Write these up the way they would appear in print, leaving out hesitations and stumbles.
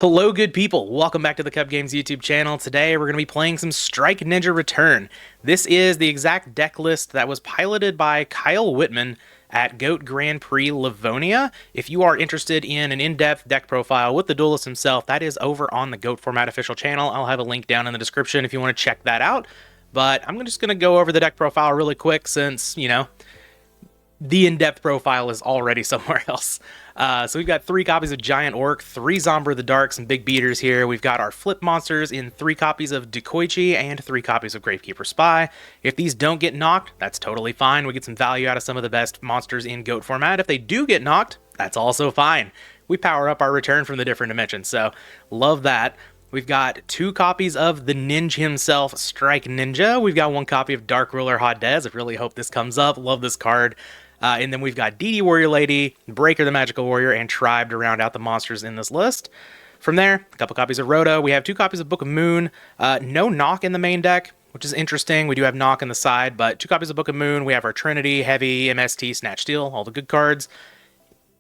Hello, good people. Welcome back to the Kuhb Games YouTube channel. Today, we're going to be playing some Strike Ninja Return. This is the exact deck list that was piloted by Kyle Wittman at GOAT Grand Prix Livonia. If you are interested in an in-depth deck profile with the duelist himself, that is over on the GOAT Format official channel. I'll have a link down in the description if you want to check that out. But I'm just going to go over the deck profile really quick since, you know, the in-depth profile is already somewhere else. So we've got 3 copies of Giant Orc, 3 Zombra the Dark, some big beaters here. We've got our flip monsters in 3 copies of Decoichi and 3 copies of Gravekeeper Spy. If these don't get knocked, that's totally fine. We get some value out of some of the best monsters in GOAT format. If they do get knocked, that's also fine. We power up our return from the different dimensions, so love that. We've got 2 copies of the NINJ himself, Strike Ninja. We've got 1 copy of Dark Ruler Hadez. I really hope this comes up. Love this card. And then we've got DD Warrior Lady, Breaker the Magical Warrior, and Tribe to round out the monsters in this list. From there, a couple copies of Roto. We have 2 copies of Book of Moon. No Knock in the main deck, which is interesting. We do have Knock in the side, but 2 copies of Book of Moon. We have our Trinity, Heavy, MST, Snatch Steal, all the good cards.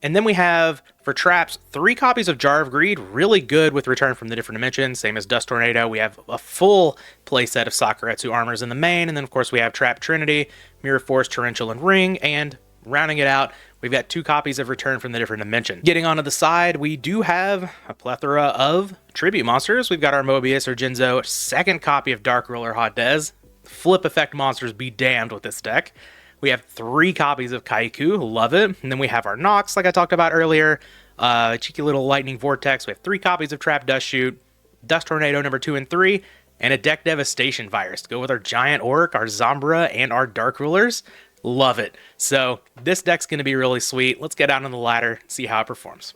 And then we have, for traps, 3 copies of Jar of Greed, really good with Return from the Different Dimensions, same as Dust Tornado. We have a full playset of Sakuretsu armors in the main, and then of course we have Trap Trinity, Mirror Force, Torrential, and Ring, and rounding it out, we've got 2 copies of Return from the Different Dimension. Getting onto the side, we do have a plethora of tribute monsters. We've got our Mobius or Jinzo, 2nd copy of Dark Ruler Hadez. Flip effect monsters be damned with this deck. We have 3 copies of Kaiku, love it. And then we have our Nox, like I talked about earlier. Cheeky little Lightning Vortex. We have 3 copies of Trap Dust Shoot, Dust Tornado number 2 and 3, and a Deck Devastation Virus to go with our Giant Orc, our Zombra, and our Dark Rulers. Love it. So this deck's going to be really sweet. Let's get out on the ladder and see how it performs.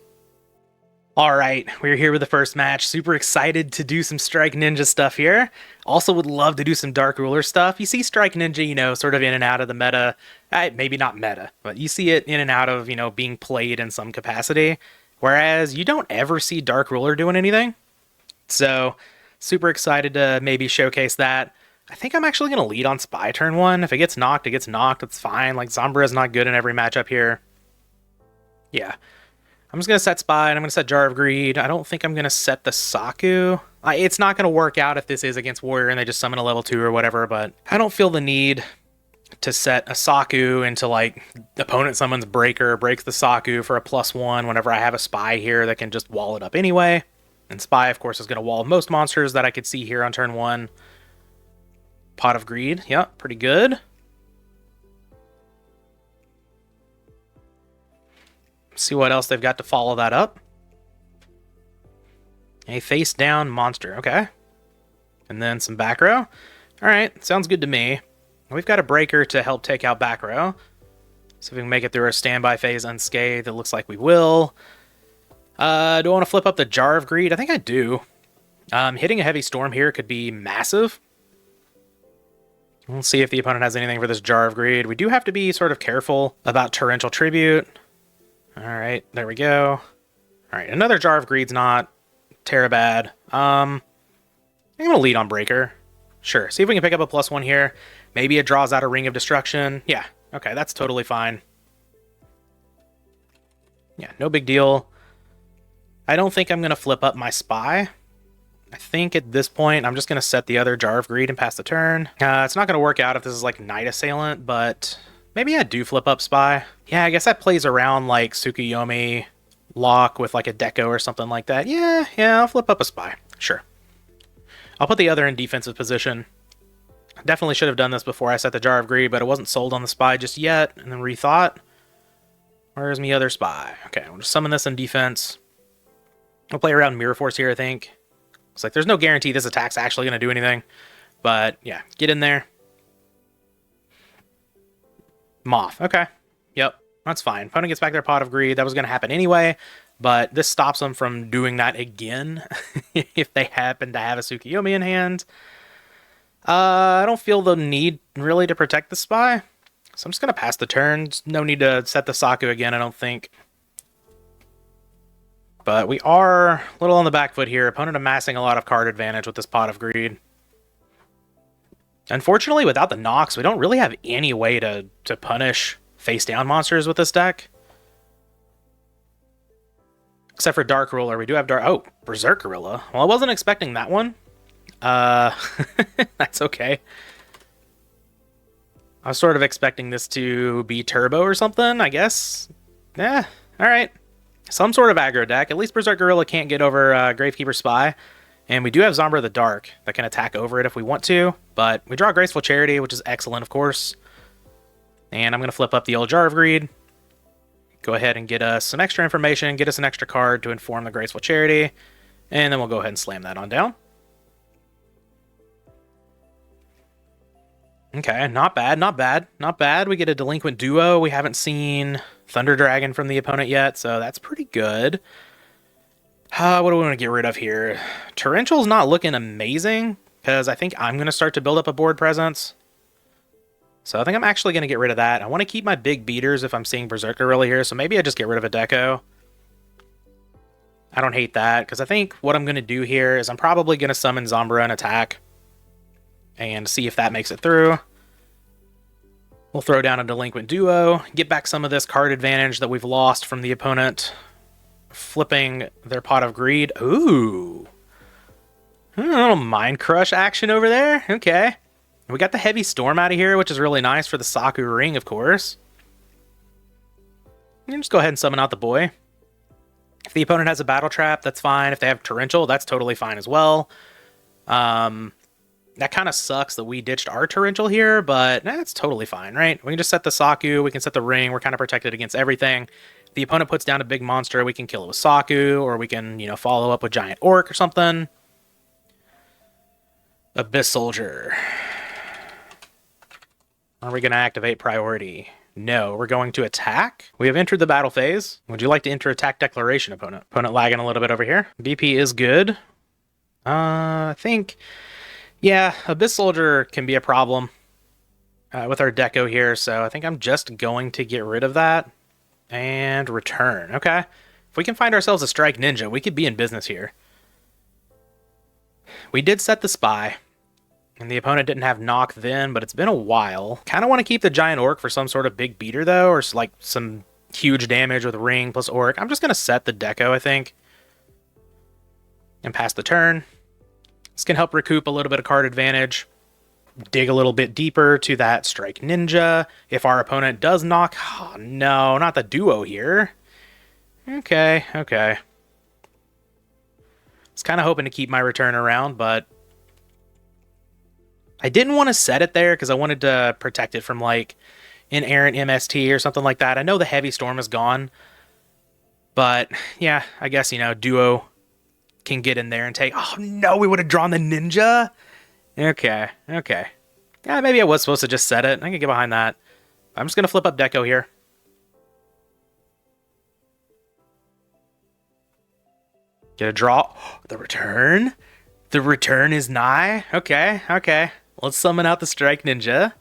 All right, we're here with the first match. Super excited to do some Strike Ninja stuff here. Also would love to do some Dark Ruler stuff. You see Strike Ninja, you know, sort of in and out of the meta. Maybe not meta, but you see it in and out of, you know, being played in some capacity. Whereas you don't ever see Dark Ruler doing anything. So super excited to maybe showcase that. I think I'm actually going to lead on Spy turn 1. If it gets knocked, it gets knocked. It's fine. Like, Zombra is not good in every matchup here. Yeah. I'm just going to set Spy, and I'm going to set Jar of Greed. I don't think I'm going to set the Saku. It's not going to work out if this is against Warrior and they just summon a level 2 or whatever, but I don't feel the need to set a Saku into, like, the opponent summons Breaker, breaks the Saku for a +1 whenever I have a Spy here that can just wall it up anyway. And Spy, of course, is going to wall most monsters that I could see here on turn 1. Pot of Greed, yep, pretty good. See what else they've got to follow that up. A face down monster, okay. And then some back row. Alright, sounds good to me. We've got a Breaker to help take out back row. See if we can make it through our standby phase unscathed. It looks like we will. Do I want to flip up the Jar of Greed? I think I do. Hitting a Heavy Storm here could be massive. We'll see if the opponent has anything for this Jar of Greed. We do have to be sort of careful about Torrential Tribute. Alright, there we go. Alright, another Jar of Greed's not bad. I'm going to lead on Breaker. Sure, see if we can pick up a +1 here. Maybe it draws out a Ring of Destruction. Yeah, okay, that's totally fine. Yeah, no big deal. I don't think I'm going to flip up my Spy. I think at this point, I'm just going to set the other Jar of Greed and pass the turn. It's not going to work out if this is like Night Assailant, but maybe I do flip up Spy. Yeah, I guess that plays around like Tsukuyomi lock with like a Deco or something like that. Yeah, I'll flip up a Spy. Sure. I'll put the other in defensive position. Definitely should have done this before I set the Jar of Greed, but it wasn't sold on the Spy just yet, and then rethought. Where's my other Spy? Okay, we'll just summon this in defense. I'll play around Mirror Force here, I think. It's like there's no guarantee this attack's actually going to do anything. But yeah, get in there. Moth. Okay. Yep. That's fine. Opponent gets back their Pot of Greed. That was going to happen anyway. But this stops them from doing that again. If they happen to have a Tsukuyomi in hand. I don't feel the need really to protect the Spy. So I'm just going to pass the turn. No need to set the Saku again, I don't think. But we are a little on the back foot here. Opponent amassing a lot of card advantage with this Pot of Greed. Unfortunately, without the Nox, we don't really have any way to punish face-down monsters with this deck. Except for Dark Ruler, we do have Dark... Oh, Berserk Gorilla. Well, I wasn't expecting that one. That's okay. I was sort of expecting this to be Turbo or something, I guess. Yeah, alright. Some sort of aggro deck. At least Berserk Gorilla can't get over Gravekeeper Spy. And we do have Zombra the Dark that can attack over it if we want to. But we draw Graceful Charity, which is excellent, of course. And I'm going to flip up the old Jar of Greed. Go ahead and get us some extra information, get us an extra card to inform the Graceful Charity, and then we'll go ahead and slam that on down. Okay, not bad, not bad, not bad. We get a Delinquent Duo. We haven't seen Thunder Dragon from the opponent yet, so that's pretty good. What do we want to get rid of here? Torrential's not looking amazing, because I think I'm going to start to build up a board presence. So I think I'm actually going to get rid of that. I want to keep my big beaters if I'm seeing Berserker really here, so maybe I just get rid of a Deco. I don't hate that, because I think what I'm going to do here is I'm probably going to summon Zombra and attack. And see if that makes it through. We'll throw down a Delinquent Duo, get back some of this card advantage that we've lost from the opponent. Flipping their Pot of Greed. Ooh. A little Mind Crush action over there. Okay. We got the Heavy Storm out of here, which is really nice for the Saku Ring, of course. You can just go ahead and summon out the boy. If the opponent has a Battle Trap, that's fine. If they have Torrential, that's totally fine as well. That kind of sucks that we ditched our Torrential here, but that's totally fine, right? We can just set the Saku, we can set the Ring, we're kind of protected against everything. If the opponent puts down a big monster, we can kill it with Saku, or we can, you know, follow up with Giant Orc or something. Abyss Soldier. Are we going to activate priority? No, we're going to attack. We have entered the battle phase. Would you like to enter attack declaration, opponent? Opponent lagging a little bit over here. BP is good. I think, yeah, Abyss Soldier can be a problem with our deco here, so I think I'm just going to get rid of that and return. Okay. If we can find ourselves a Strike Ninja, we could be in business here. We did set the Spy. And the opponent didn't have knock then, but it's been a while. Kind of want to keep the Giant Orc for some sort of big beater, though, or like some huge damage with Ring plus Orc. I'm just going to set the deco, I think, and pass the turn. This can help recoup a little bit of card advantage. Dig a little bit deeper to that Strike Ninja. If our opponent does knock... Oh, no, not the duo here. Okay, okay. I was kind of hoping to keep my return around, but... I didn't want to set it there because I wanted to protect it from like an errant MST or something like that. I know the Heavy Storm is gone, but yeah, I guess, you know, Duo can get in there and take... Oh no, we would have drawn the Ninja? Okay, okay. Yeah, maybe I was supposed to just set it. I can get behind that. I'm just going to flip up deco here. Get a draw. The return? The return is nigh? Okay, okay. Let's summon out the Strike Ninja.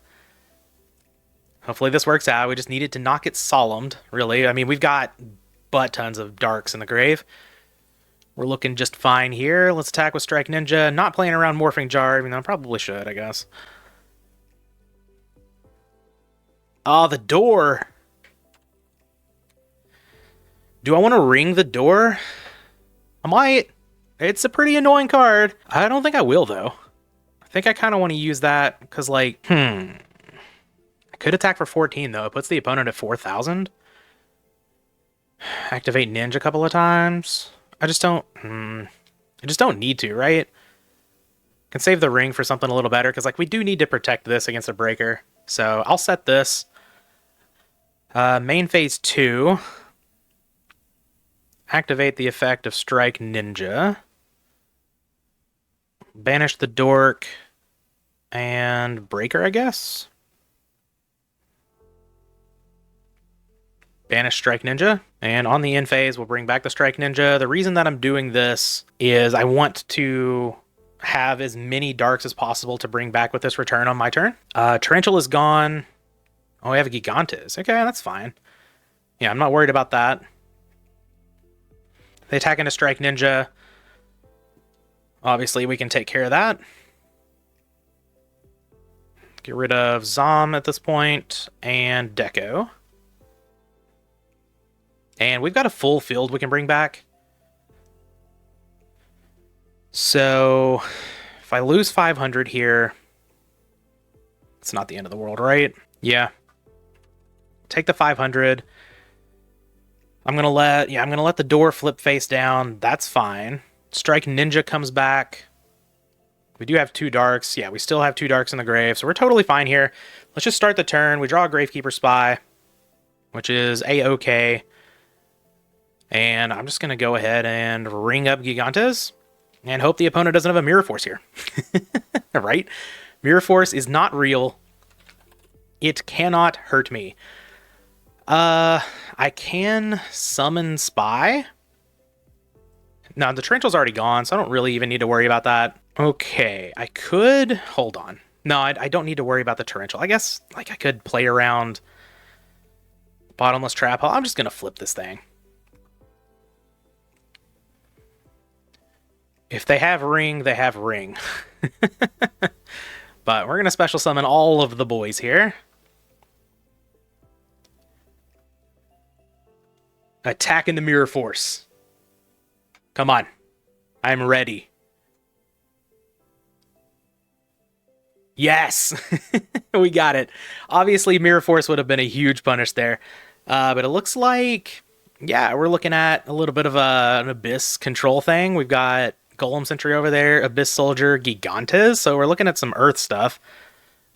Hopefully this works out. We just needed to knock it solemned, really. I mean, we've got butt tons of darks in the grave. We're looking just fine here. Let's attack with Strike Ninja. Not playing around Morphing Jar, even though I probably should, I guess. Oh, the door. Do I want to ring the door? I might. It's a pretty annoying card. I don't think I will, though. I think I kind of want to use that because, like, I could attack for 14, though. It puts the opponent at 4,000. Activate NINJ a couple of times. I just don't need to, right? Can save the ring for something a little better because, like, we do need to protect this against a breaker. So I'll set this. Main phase 2. Activate the effect of Strike Ninja. Banish the Dork. And Breaker, I guess? Banish Strike Ninja. And on the end phase, we'll bring back the Strike Ninja. The reason that I'm doing this is I want to have as many darks as possible to bring back with this return on my turn. Torrential is gone. Oh, we have a Gigantes. Okay, that's fine. Yeah, I'm not worried about that. They attack into Strike Ninja. Obviously, we can take care of that. Get rid of Zom at this point, and Deco. And we've got a full field we can bring back. So if I lose 500 here, it's not the end of the world, right? Yeah. Take the 500. I'm gonna let the door flip face down. That's fine. Strike Ninja comes back. We do have 2 darks. Yeah, we still have 2 darks in the grave, so we're totally fine here. Let's just start the turn. We draw a Gravekeeper Spy, which is A-OK. And I'm just going to go ahead and ring up Gigantes and hope the opponent doesn't have a Mirror Force here. Right? Mirror Force is not real. It cannot hurt me. I can summon Spy. No, the Torrential's already gone, so I don't really even need to worry about that. Okay, I could... Hold on. No, I don't need to worry about the Torrential. I guess, like, I could play around Bottomless Trap Hole. I'm just going to flip this thing. If they have Ring, they have Ring. But we're going to special summon all of the boys here. Attack in the Mirror Force. Come on. I'm ready. Yes! We got it. Obviously, Mirror Force would have been a huge punish there. But it looks like, yeah, we're looking at a little bit of an Abyss control thing. We've got Golem Sentry over there, Abyss Soldier, Gigantes. So we're looking at some Earth stuff.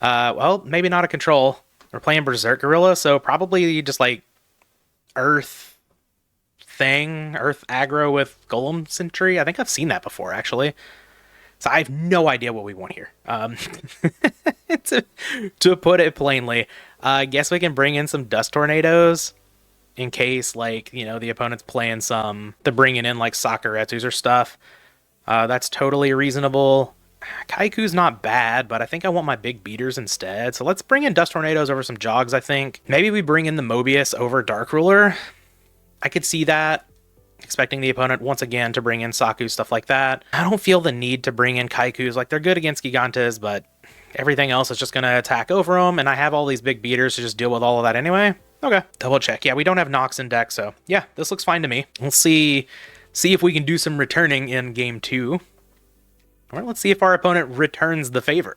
Well, maybe not a control. We're playing Berserk Gorilla, so probably just like Earth thing, Earth aggro with Golem Sentry. I think I've seen that before, actually. So I have no idea what we want here. To put it plainly, I guess we can bring in some Dust Tornadoes in case, like, you know, the opponent's playing they're bringing in, like, Sakuretsus or stuff. That's totally reasonable. Kaiku's not bad, but I think I want my big beaters instead. So let's bring in Dust Tornadoes over some Jogs, I think. Maybe we bring in the Mobius over Dark Ruler. I could see that. Expecting the opponent once again to bring in Saku, stuff like that. I don't feel the need to bring in Kaikus. Like, they're good against Gigantes, but everything else is just going to attack over them, and I have all these big beaters to just deal with all of that anyway. Okay, double check. Yeah, we don't have Nox in deck, so yeah, this looks fine to me. We'll see if we can do some returning in game 2. All right, let's see if our opponent returns the favor.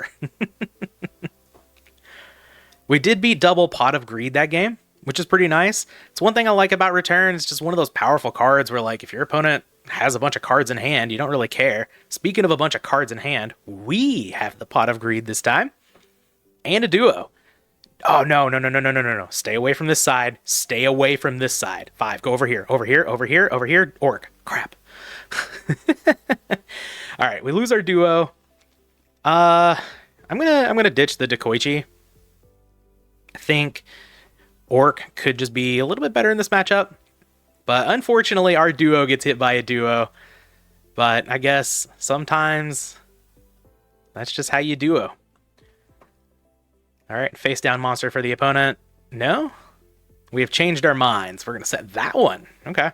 We did beat double Pot of Greed that game, which is pretty nice. It's one thing I like about Return. It's just one of those powerful cards where, like, if your opponent has a bunch of cards in hand, you don't really care. Speaking of a bunch of cards in hand, we have the Pot of Greed this time. And a duo. Oh, no. Stay away from this side. Stay away from this side. 5, go over here, over here, over here, over here. Orc. Crap. All right, we lose our duo. I'm gonna ditch the Dekoichi. I think Orc could just be a little bit better in this matchup. But unfortunately, our duo gets hit by a duo. But I guess sometimes that's just how you duo. All right, face down monster for the opponent. No? We have changed our minds. We're going to set that one. Okay.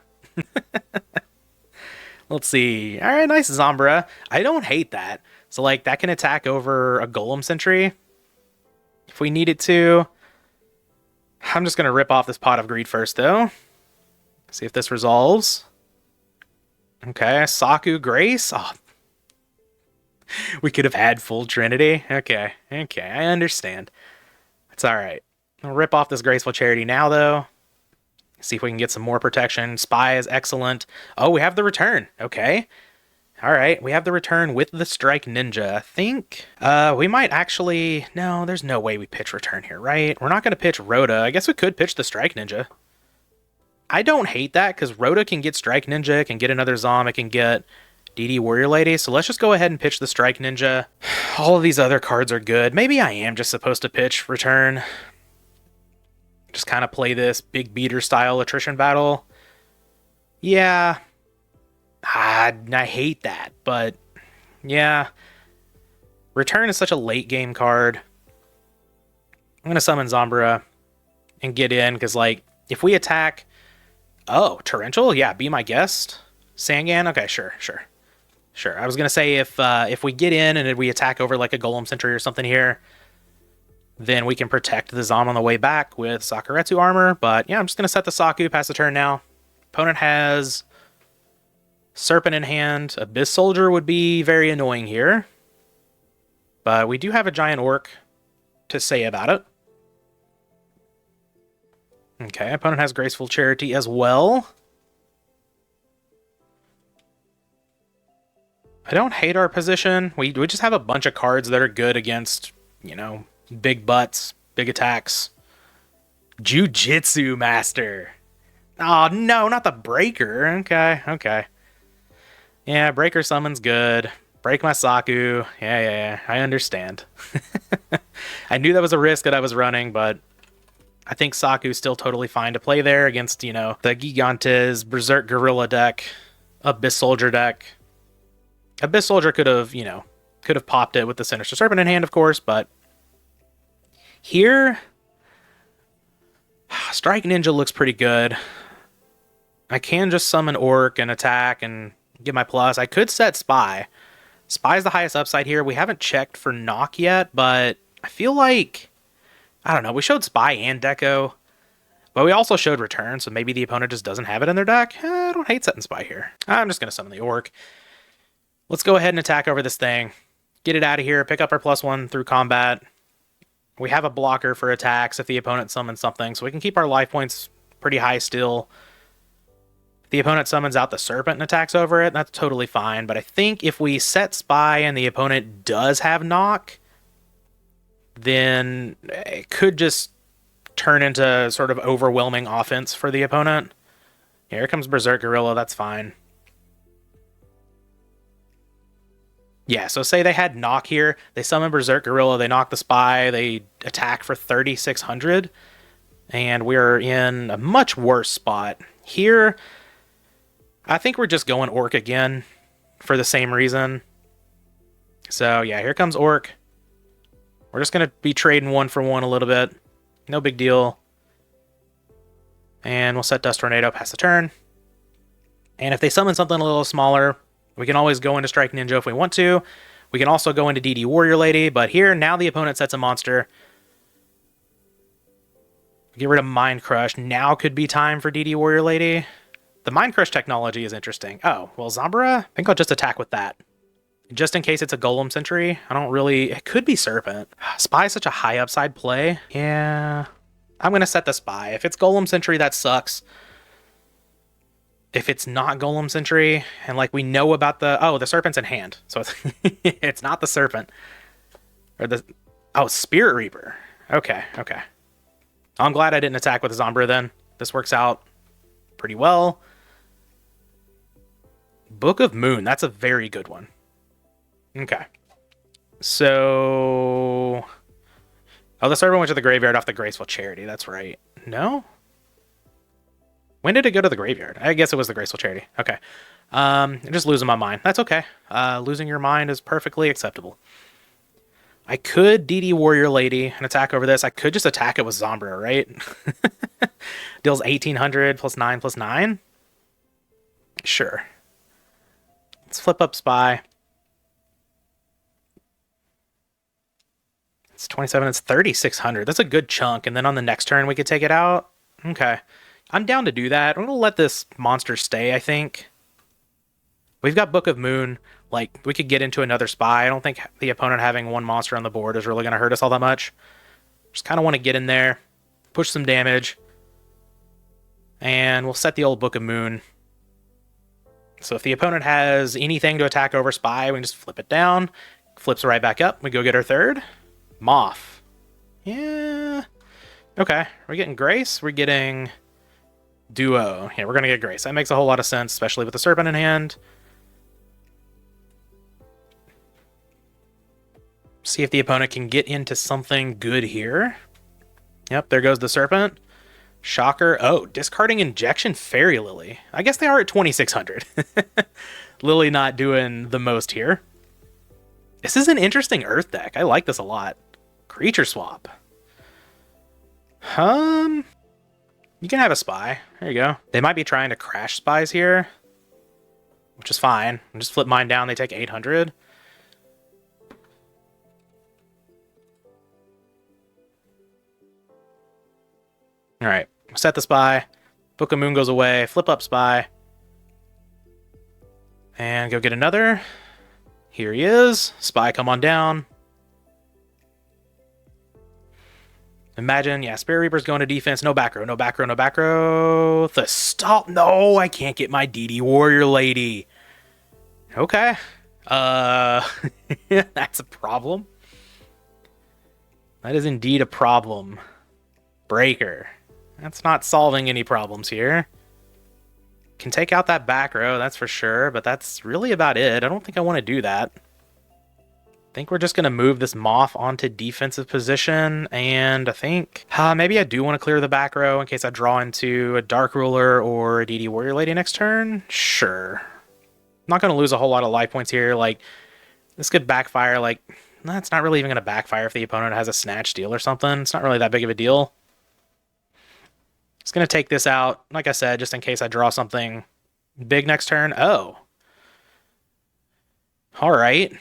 Let's see. All right, nice Zombra. I don't hate that. So, like, that can attack over a Golem Sentry if we need it to. I'm just going to rip off this Pot of Greed first, though. See if this resolves. Okay, Saku Grace. Oh, we could have had full Trinity. Okay, I understand. It's all right. I'll rip off this Graceful Charity now, though. See if we can get some more protection. Spy is excellent. Oh, we have the return. Okay. All right, we have the return with the Strike Ninja. I think we might actually... No, there's no way we pitch return here, right? We're not going to pitch Rhoda. I guess we could pitch the Strike Ninja. I don't hate that, because Rhoda can get Strike Ninja, it can get another Zom, it can get DD Warrior Lady. So let's just go ahead and pitch the Strike Ninja. All of these other cards are good. Maybe I am just supposed to pitch return. Just kind of play this big beater style attrition battle. Yeah. I hate that, but yeah. Return is such a late game card. I'm going to summon Zombra and get in, because, like, if we attack... Oh, Torrential? Yeah, be my guest. Sangan? Okay, sure. I was going to say if we get in and we attack over, like, a Golem Sentry or something here, then we can protect the Zom on the way back with Sakuretsu armor. But yeah, I'm just going to set the Saku, pass the turn now. Opponent has Serpent in hand. Abyss Soldier would be very annoying here. But we do have a giant orc to say about it. Okay, opponent has Graceful Charity as well. I don't hate our position. We just have a bunch of cards that are good against, you know, big butts, big attacks. Jiu-Jitsu Master. Oh, no, not the Breaker. Okay. Yeah, Breaker Summon's good. Break my Saku. Yeah, I understand. I knew that was a risk that I was running, but I think Saku's still totally fine to play there against, you know, the Gigantes, Berserk Gorilla deck, Abyss Soldier deck. Abyss Soldier could have, you know, popped it with the Sinister Serpent in hand, of course, but here, Strike Ninja looks pretty good. I can just summon Orc and attack and get my plus. I could set Spy. Spy's the highest upside here. We haven't checked for knock yet, but I feel like, I don't know, we showed Spy and Deco, but we also showed Return, so maybe the opponent just doesn't have it in their deck. I don't hate setting Spy here. I'm just going to summon the Orc. Let's go ahead and attack over this thing. Get it out of here, pick up our +1 through combat. We have a blocker for attacks if the opponent summons something, so we can keep our life points pretty high still. If the opponent summons out the Serpent and attacks over it, that's totally fine, but I think if we set Spy and the opponent does have knock, then it could just turn into sort of overwhelming offense for the opponent. Here comes Berserk Gorilla, that's fine. Yeah, so say they had knock here, they summon Berserk Gorilla, they knock the Spy, they attack for 3,600, and we're in a much worse spot. Here, I think we're just going Orc again for the same reason. So yeah, here comes Orc. We're just going to be trading 1-for-1 a little bit. No big deal. And we'll set Dust Tornado, pass the turn. And if they summon something a little smaller, we can always go into Strike Ninja if we want to. We can also go into DD Warrior Lady, but here, now the opponent sets a monster. Get rid of Mind Crush. Now could be time for DD Warrior Lady. The Mind Crush technology is interesting. Oh, well, Zambra? I think I'll just attack with that. Just in case it's a Golem Sentry. I don't really... It could be Serpent. Spy is such a high upside play. Yeah. I'm going to set the Spy. If it's Golem Sentry, that sucks. If it's not Golem Sentry, and like we know about the... Oh, the Serpent's in hand. So it's, it's not the Serpent. Or the... Oh, Spirit Reaper. Okay. I'm glad I didn't attack with Zambra then. This works out pretty well. Book of Moon. That's a very good one. Okay. So... Oh, the Serpent went to the graveyard off the Graceful Charity. That's right. No? When did it go to the graveyard? I guess it was the Graceful Charity. Okay. I'm just losing my mind. That's okay. Losing your mind is perfectly acceptable. I could DD Warrior Lady and attack over this. I could just attack it with Zambra, right? Deals 1,800 +9/+9. Sure. Let's flip up Spy. It's 27. It's 3,600. That's a good chunk. And then on the next turn, we could take it out. Okay. I'm down to do that. I'm going to let this monster stay, I think. We've got Book of Moon. Like, we could get into another Spy. I don't think the opponent having one monster on the board is really going to hurt us all that much. Just kind of want to get in there, push some damage, and we'll set the old Book of Moon. So if the opponent has anything to attack over Spy, we can just flip it down. Flips right back up. We go get our third. Moth. Yeah. Okay. We're getting Grace. We're getting... Duo. Yeah, we're going to get Grace. That makes a whole lot of sense, especially with the Serpent in hand. See if the opponent can get into something good here. Yep, there goes the Serpent. Shocker. Oh, discarding Injection Fairy Lily. I guess they are at 2,600. Lily not doing the most here. This is an interesting Earth deck. I like this a lot. Creature swap. You can have a Spy. There you go. They might be trying to crash Spies here, which is fine. I'll just flip mine down. They take 800. All right. Set the Spy. Book of Moon goes away. Flip up Spy. And go get another. Here he is. Spy, come on down. Imagine, yeah, Spirit Reaper's going to defense. No back row, no back row, no back row. The stop. No, I can't get my DD Warrior Lady. Okay. That's a problem. That is indeed a problem. Breaker. That's not solving any problems here. Can take out that back row, that's for sure, but that's really about it. I don't think I want to do that. I think we're just going to move this Moth onto defensive position, and I think maybe I do want to clear the back row in case I draw into a Dark Ruler or a DD Warrior Lady next turn. Sure. I'm not going to lose a whole lot of life points here. Like, this could backfire. Like, that's not really even going to backfire if the opponent has a Snatch Steal or something. It's not really that big of a deal. Just going to take this out, like I said, just in case I draw something big next turn. Oh. All right.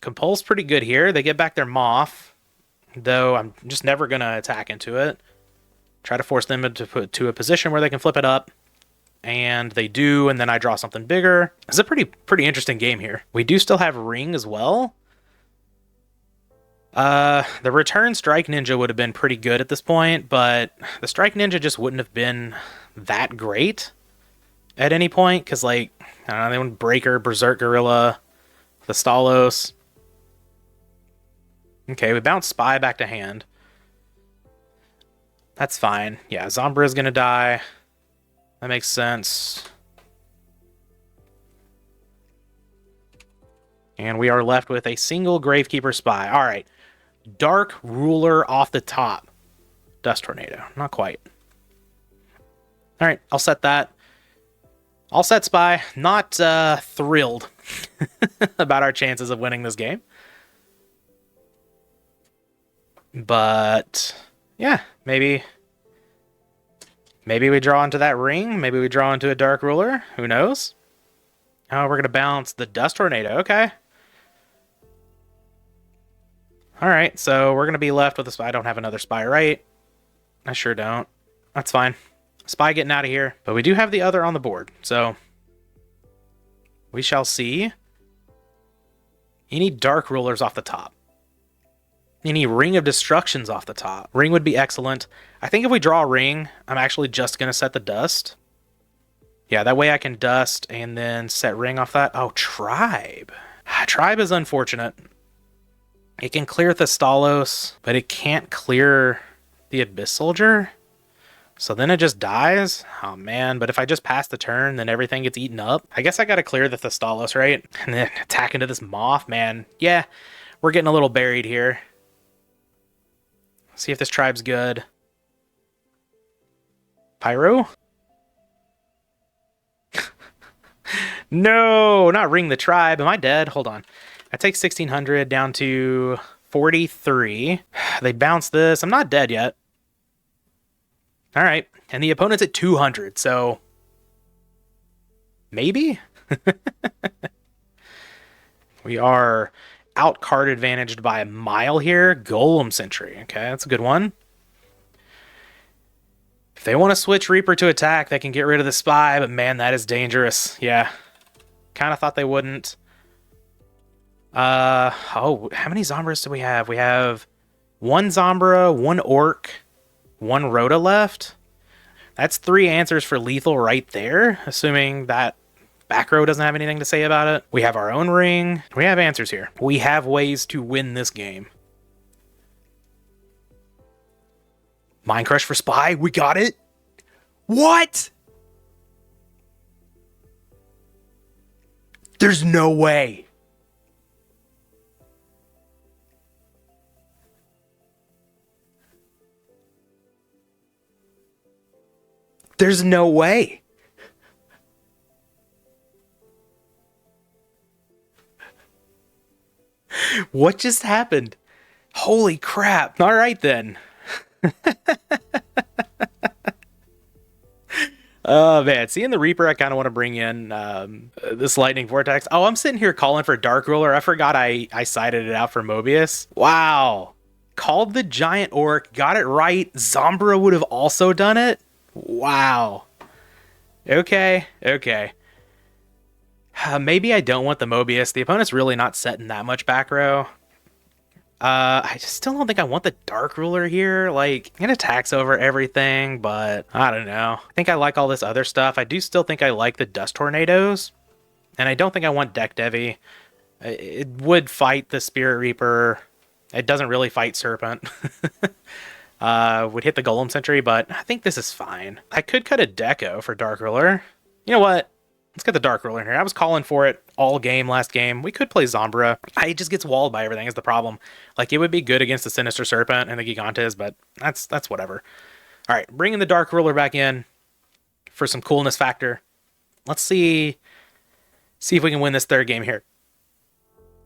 Compul's pretty good here. They get back their Moth, though I'm just never going to attack into it. Try to force them to a position where they can flip it up. And they do, and then I draw something bigger. It's a pretty interesting game here. We do still have Ring as well. The return Strike Ninja would have been pretty good at this point, but the Strike Ninja just wouldn't have been that great at any point, because, like, I don't know, they went Breaker, Berserk Gorilla, the Stalos. Okay, we bounce Spy back to hand. That's fine. Yeah, Zombra is going to die. That makes sense. And we are left with a single Gravekeeper Spy. All right. Dark Ruler off the top. Dust Tornado. Not quite. All right, I'll set that. I'll set Spy. Not thrilled about our chances of winning this game. But, yeah, maybe we draw into that Ring. Maybe we draw into a Dark Ruler. Who knows? Oh, we're going to bounce the Dust Tornado. Okay. All right, so we're going to be left with a Spy. I don't have another Spy, right? I sure don't. That's fine. Spy getting out of here. But we do have the other on the board, so we shall see. Any Dark Rulers off the top? Any Ring of Destructions off the top? Ring would be excellent. I think if we draw a Ring, I'm actually just going to set the Dust. Yeah, that way I can Dust and then set Ring off that. Oh, Tribe. Tribe is unfortunate. It can clear the Stalos, but it can't clear the Abyss Soldier. So then it just dies. Oh, man. But if I just pass the turn, then everything gets eaten up. I guess I got to clear the Thestalos, right? And then attack into this Moth, man. Yeah, we're getting a little buried here. See if this tribe's good. Pyro? No, not Ring the Tribe. Am I dead? Hold on. I take 1,600 down to 43. They bounce this. I'm not dead yet. All right. And the opponent's at 200, so maybe? We are out card advantaged by a mile here. Golem Sentry. Okay, that's a good one. If they want to switch Reaper to attack, they can get rid of the Spy, but man, that is dangerous. Yeah. Kind of thought they wouldn't. Oh, how many Zombras do we have? We have one Zombra, one Orc, one Rhoda left. That's 3 answers for lethal right there, assuming that back row doesn't have anything to say about it. We have our own Ring. We have answers here. We have ways to win this game. Mind Crush for Spy. We got it. What? There's no way. There's no way. What just happened? Holy crap. All right, then. Oh, man. Seeing the Reaper, I kind of want to bring in this Lightning Vortex. Oh, I'm sitting here calling for Dark Ruler. I forgot I cited it out for Mobius. Wow. Called the Giant Orc. Got it right. Zombra would have also done it. Wow. Okay. Okay. Maybe I don't want the Mobius. The opponent's really not setting that much back row. I just still don't think I want the Dark Ruler here. Like, it attacks over everything, but I don't know. I think I like all this other stuff. I do still think I like the Dust Tornadoes, and I don't think I want Deck Devi. It would fight the Spirit Reaper. It doesn't really fight Serpent. Would hit the Golem Sentry, but I think this is fine. I could cut a Deco for Dark Ruler. You know what? Let's get the Dark Ruler in here. I was calling for it all game last game. We could play Zombra. It just gets walled by everything is the problem. Like, it would be good against the Sinister Serpent and the Gigantes, but that's whatever. All right, bringing the Dark Ruler back in for some coolness factor. Let's see if we can win this third game here.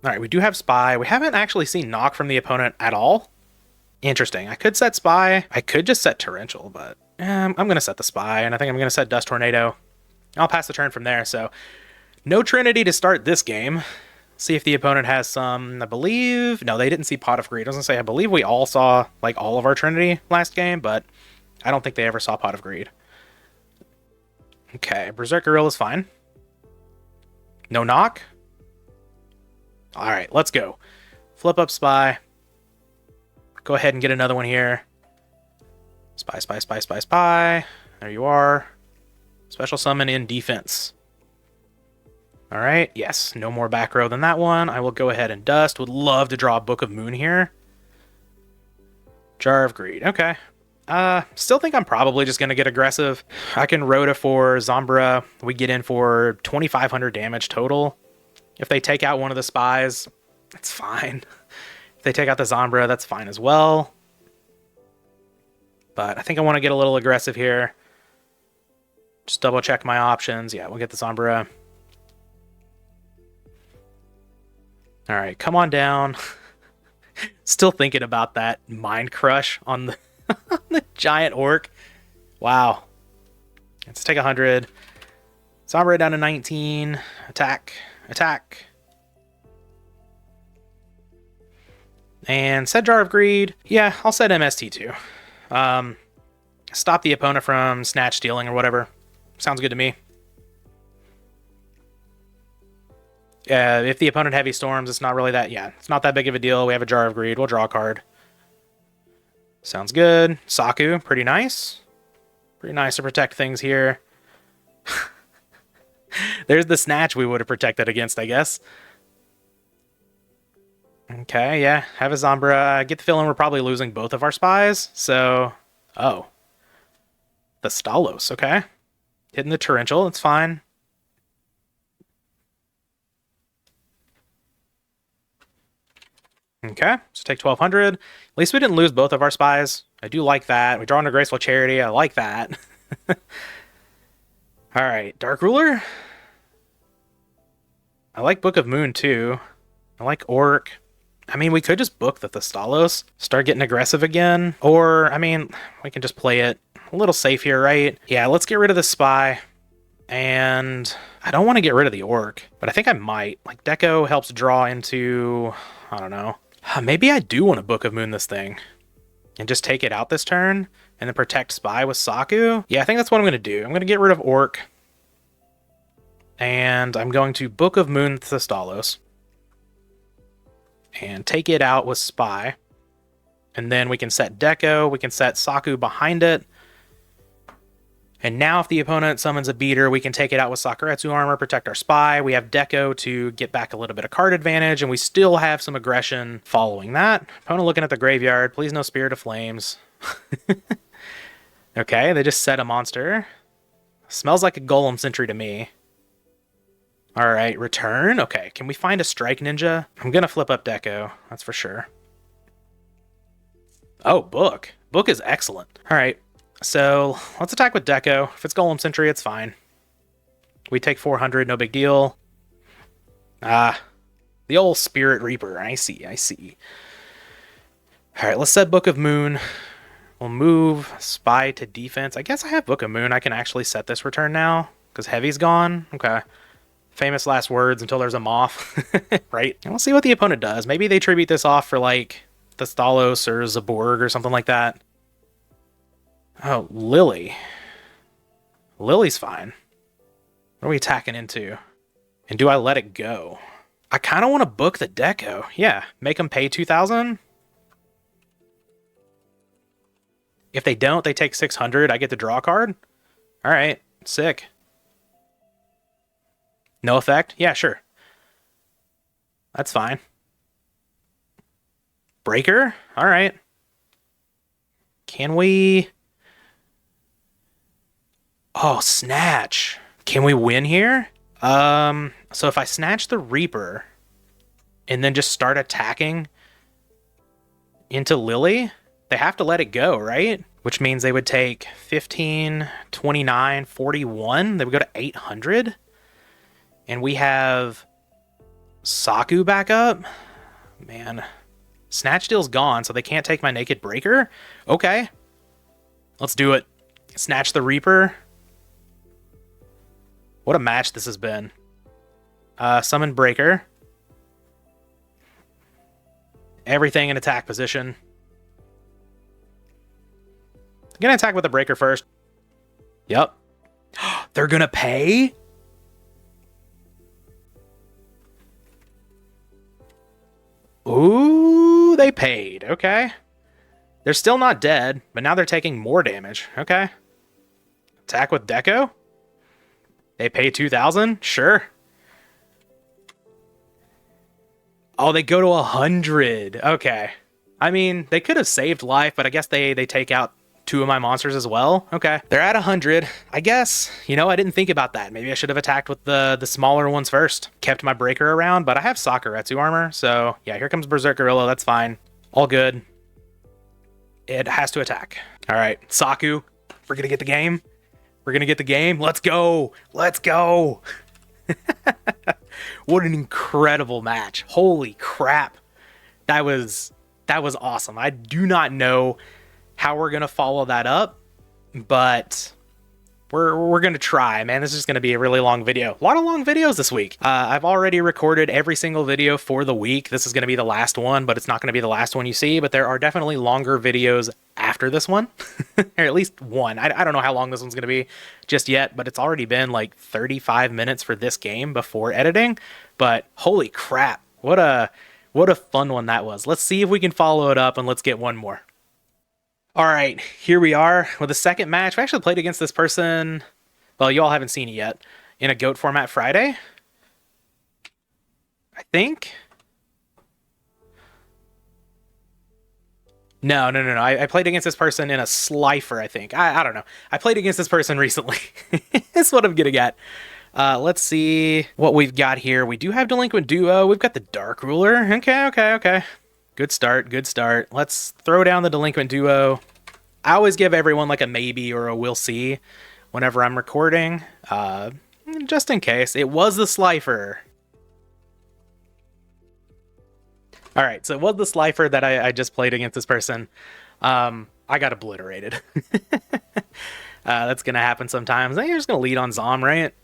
All right, we do have Spy. We haven't actually seen knock from the opponent at all. Interesting. I could set Spy. I could just set Torrential, but I'm going to set the Spy, and I think I'm going to set Dust Tornado. I'll pass the turn from there, so no Trinity to start this game. See if the opponent has some, I believe... No, they didn't see Pot of Greed. I was going to say, I believe we all saw, like, all of our Trinity last game, but I don't think they ever saw Pot of Greed. Okay, Berserk Gorilla is fine. No knock? Alright, let's go. Flip up Spy. Go ahead and get another one here. Spy, Spy, Spy, Spy, Spy. There you are. Special summon in defense. Alright, yes, no more back row than that one. I will go ahead and dust. Would love to draw a Book of Moon here. Jar of Greed, okay. Still think I'm probably just going to get aggressive. I can Rhoda for Zombra. We get in for 2,500 damage total. If they take out one of the Spies, that's fine. If they take out the Zombra, that's fine as well. But I think I want to get a little aggressive here. Just double check my options. Yeah, we'll get the Zombra. All right, come on down. Still thinking about that Mind Crush on the, the giant orc. Wow. Let's take 100. Zombra down to 19. Attack. Attack. And set Jar of Greed. Yeah, I'll set MST too. Stop the opponent from snatch stealing or whatever. Sounds good to me. If the opponent heavy storms, it's not really that... Yeah, it's not that big of a deal. We have a Jar of Greed. We'll draw a card. Sounds good. Saku, pretty nice. Pretty nice to protect things here. There's the snatch we would have protected against, I guess. Okay, yeah. Have a Zombra. Get the feeling we're probably losing both of our Spies. So... Oh. The Stalos, okay. Hitting the Torrential, it's fine. Okay, so take 1,200. At least we didn't lose both of our Spies. I do like that. We draw into Graceful Charity. I like that. Alright, Dark Ruler. I like Book of Moon, too. I like Orc. I mean, we could just book the Thestalos. Start getting aggressive again. Or, I mean, we can just play it a little safe here, right? Yeah, let's get rid of the Spy. And I don't want to get rid of the Orc, but I think I might. Like, Deco helps draw into... I don't know. Maybe I do want to Book of Moon this thing. And just take it out this turn. And then protect Spy with Saku. Yeah, I think that's what I'm going to do. I'm going to get rid of Orc. And I'm going to Book of Moon Thestalos. And take it out with Spy. And then we can set Deco. We can set Saku behind it. And now if the opponent summons a beater, we can take it out with Sakuretsu armor, protect our Spy. We have Deco to get back a little bit of card advantage, and we still have some aggression following that. Opponent looking at the graveyard. Please no Spirit of Flames. Okay, they just set a monster. Smells like a Golem Sentry to me. Alright, return. Okay, can we find a Strike Ninja? I'm gonna flip up Deco, that's for sure. Oh, Book. Book is excellent. Alright. So, let's attack with Deco. If it's Golem Sentry, it's fine. We take 400, no big deal. Ah, the old Spirit Reaper. I see, I see. Alright, let's set Book of Moon. We'll move Spy to defense. I guess I have Book of Moon. I can actually set this return now, because Heavy's gone. Okay. Famous last words until there's a Moth. Right? And we'll see what the opponent does. Maybe they tribute this off for, like, Thestalos or Zaborg or something like that. Oh, Lily. Lily's fine. What are we attacking into? And do I let it go? I kind of want to book the deco. Yeah, make them pay 2,000. If they don't, they take 600. I get the draw card. All right, sick. No effect? Yeah, sure. That's fine. Breaker? All right. Can we... Oh, snatch. Can we win here? So if I snatch the Reaper and then just start attacking into Lily, they have to let it go, right? Which means they would take 15, 29, 41. They would go to 800. And we have Saku back up. Man. Snatch deal's gone, so they can't take my Naked Breaker. Okay. Let's do it. Snatch the Reaper. What a match this has been. Summon Breaker. Everything in attack position. I'm gonna attack with the Breaker first. Yep. They're gonna pay? Ooh, they paid. Okay. They're still not dead, but now they're taking more damage. Okay. Attack with Deco? They pay 2,000? Sure. Oh, they go to 100. Okay. I mean, they could have saved life, but I guess they take out 2 of my monsters as well. Okay. They're at 100. I guess, you know, I didn't think about that. Maybe I should have attacked with the smaller ones first. Kept my Breaker around, but I have Sakuretsu armor, so yeah, here comes Berserk Gorilla. That's fine. All good. It has to attack. All right, Saku, we're gonna get the game. We're gonna get the game. Let's go. Let's go. What an incredible match. Holy crap. That was awesome. I do not know how we're gonna follow that up, but we're gonna try, man. This is gonna be a really long video. A lot of long videos this week. I've already recorded every single video for the week. This is gonna be the last one, but it's not gonna be the last one you see, but there are definitely longer videos after this one, or at least one. I don't know how long this one's gonna be just yet, but it's already been like 35 minutes for this game before editing, but holy crap, what a fun one that was. Let's see if we can follow it up, and let's get one more. All right, here we are with the second match. We actually played against this person, well, you all haven't seen it yet, in a GOAT format Friday, I think. No. I played against this person in a Slifer, I think. I don't know. I played against this person recently. That's what I'm getting at. Let's see what we've got here. We do have Delinquent Duo. We've got the Dark Ruler. Okay. Good start. Let's throw down the Delinquent Duo. I always give everyone like a maybe or a we'll see whenever I'm recording. Just in case. It was the Slifer. All right, so it was the Slifer that I just played against this person. I got obliterated. That's going to happen sometimes. I think you're just going to lead on Zom, right?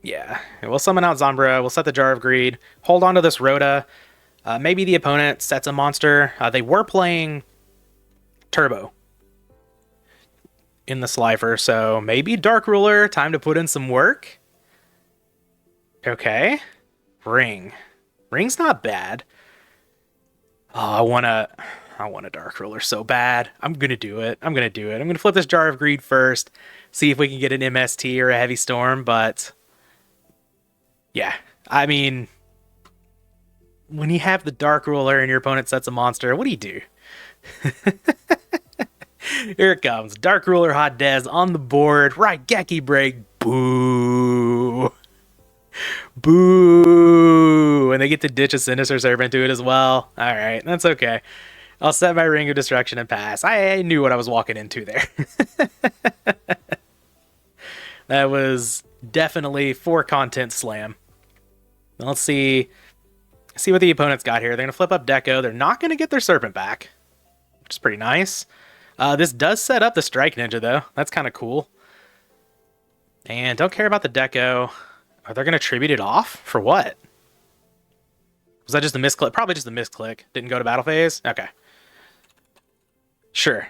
Yeah. We'll summon out Zombra. We'll set the Jar of Greed. Hold on to this Rhoda. Maybe the opponent sets a monster. They were playing Turbo in the Slifer, so maybe Dark Ruler. Time to put in some work. Okay. Ring. Ring's not bad. Oh, I want a Dark Ruler so bad. I'm going to do it. I'm going to flip this Jar of Greed first. See if we can get an MST or a Heavy Storm, but yeah. I mean, when you have the Dark Ruler and your opponent sets a monster, what do you do? Here it comes. Dark Ruler Hot Dez on the board. Raigeki Break. Boo. Boo. And they get to ditch a Sinister Servant to it as well. All right, that's okay. I'll set my Ring of Destruction and pass. I knew what I was walking into there. That was definitely for content slam. Let's see what the opponent's got here. They're going to flip up Deco. They're not going to get their Serpent back, which is pretty nice. This does set up the Strike Ninja, though. That's kind of cool. And don't care about the Deco. Are they going to tribute it off? For what? Was that just a misclick? Probably just a misclick. Didn't go to battle phase? Okay. Sure.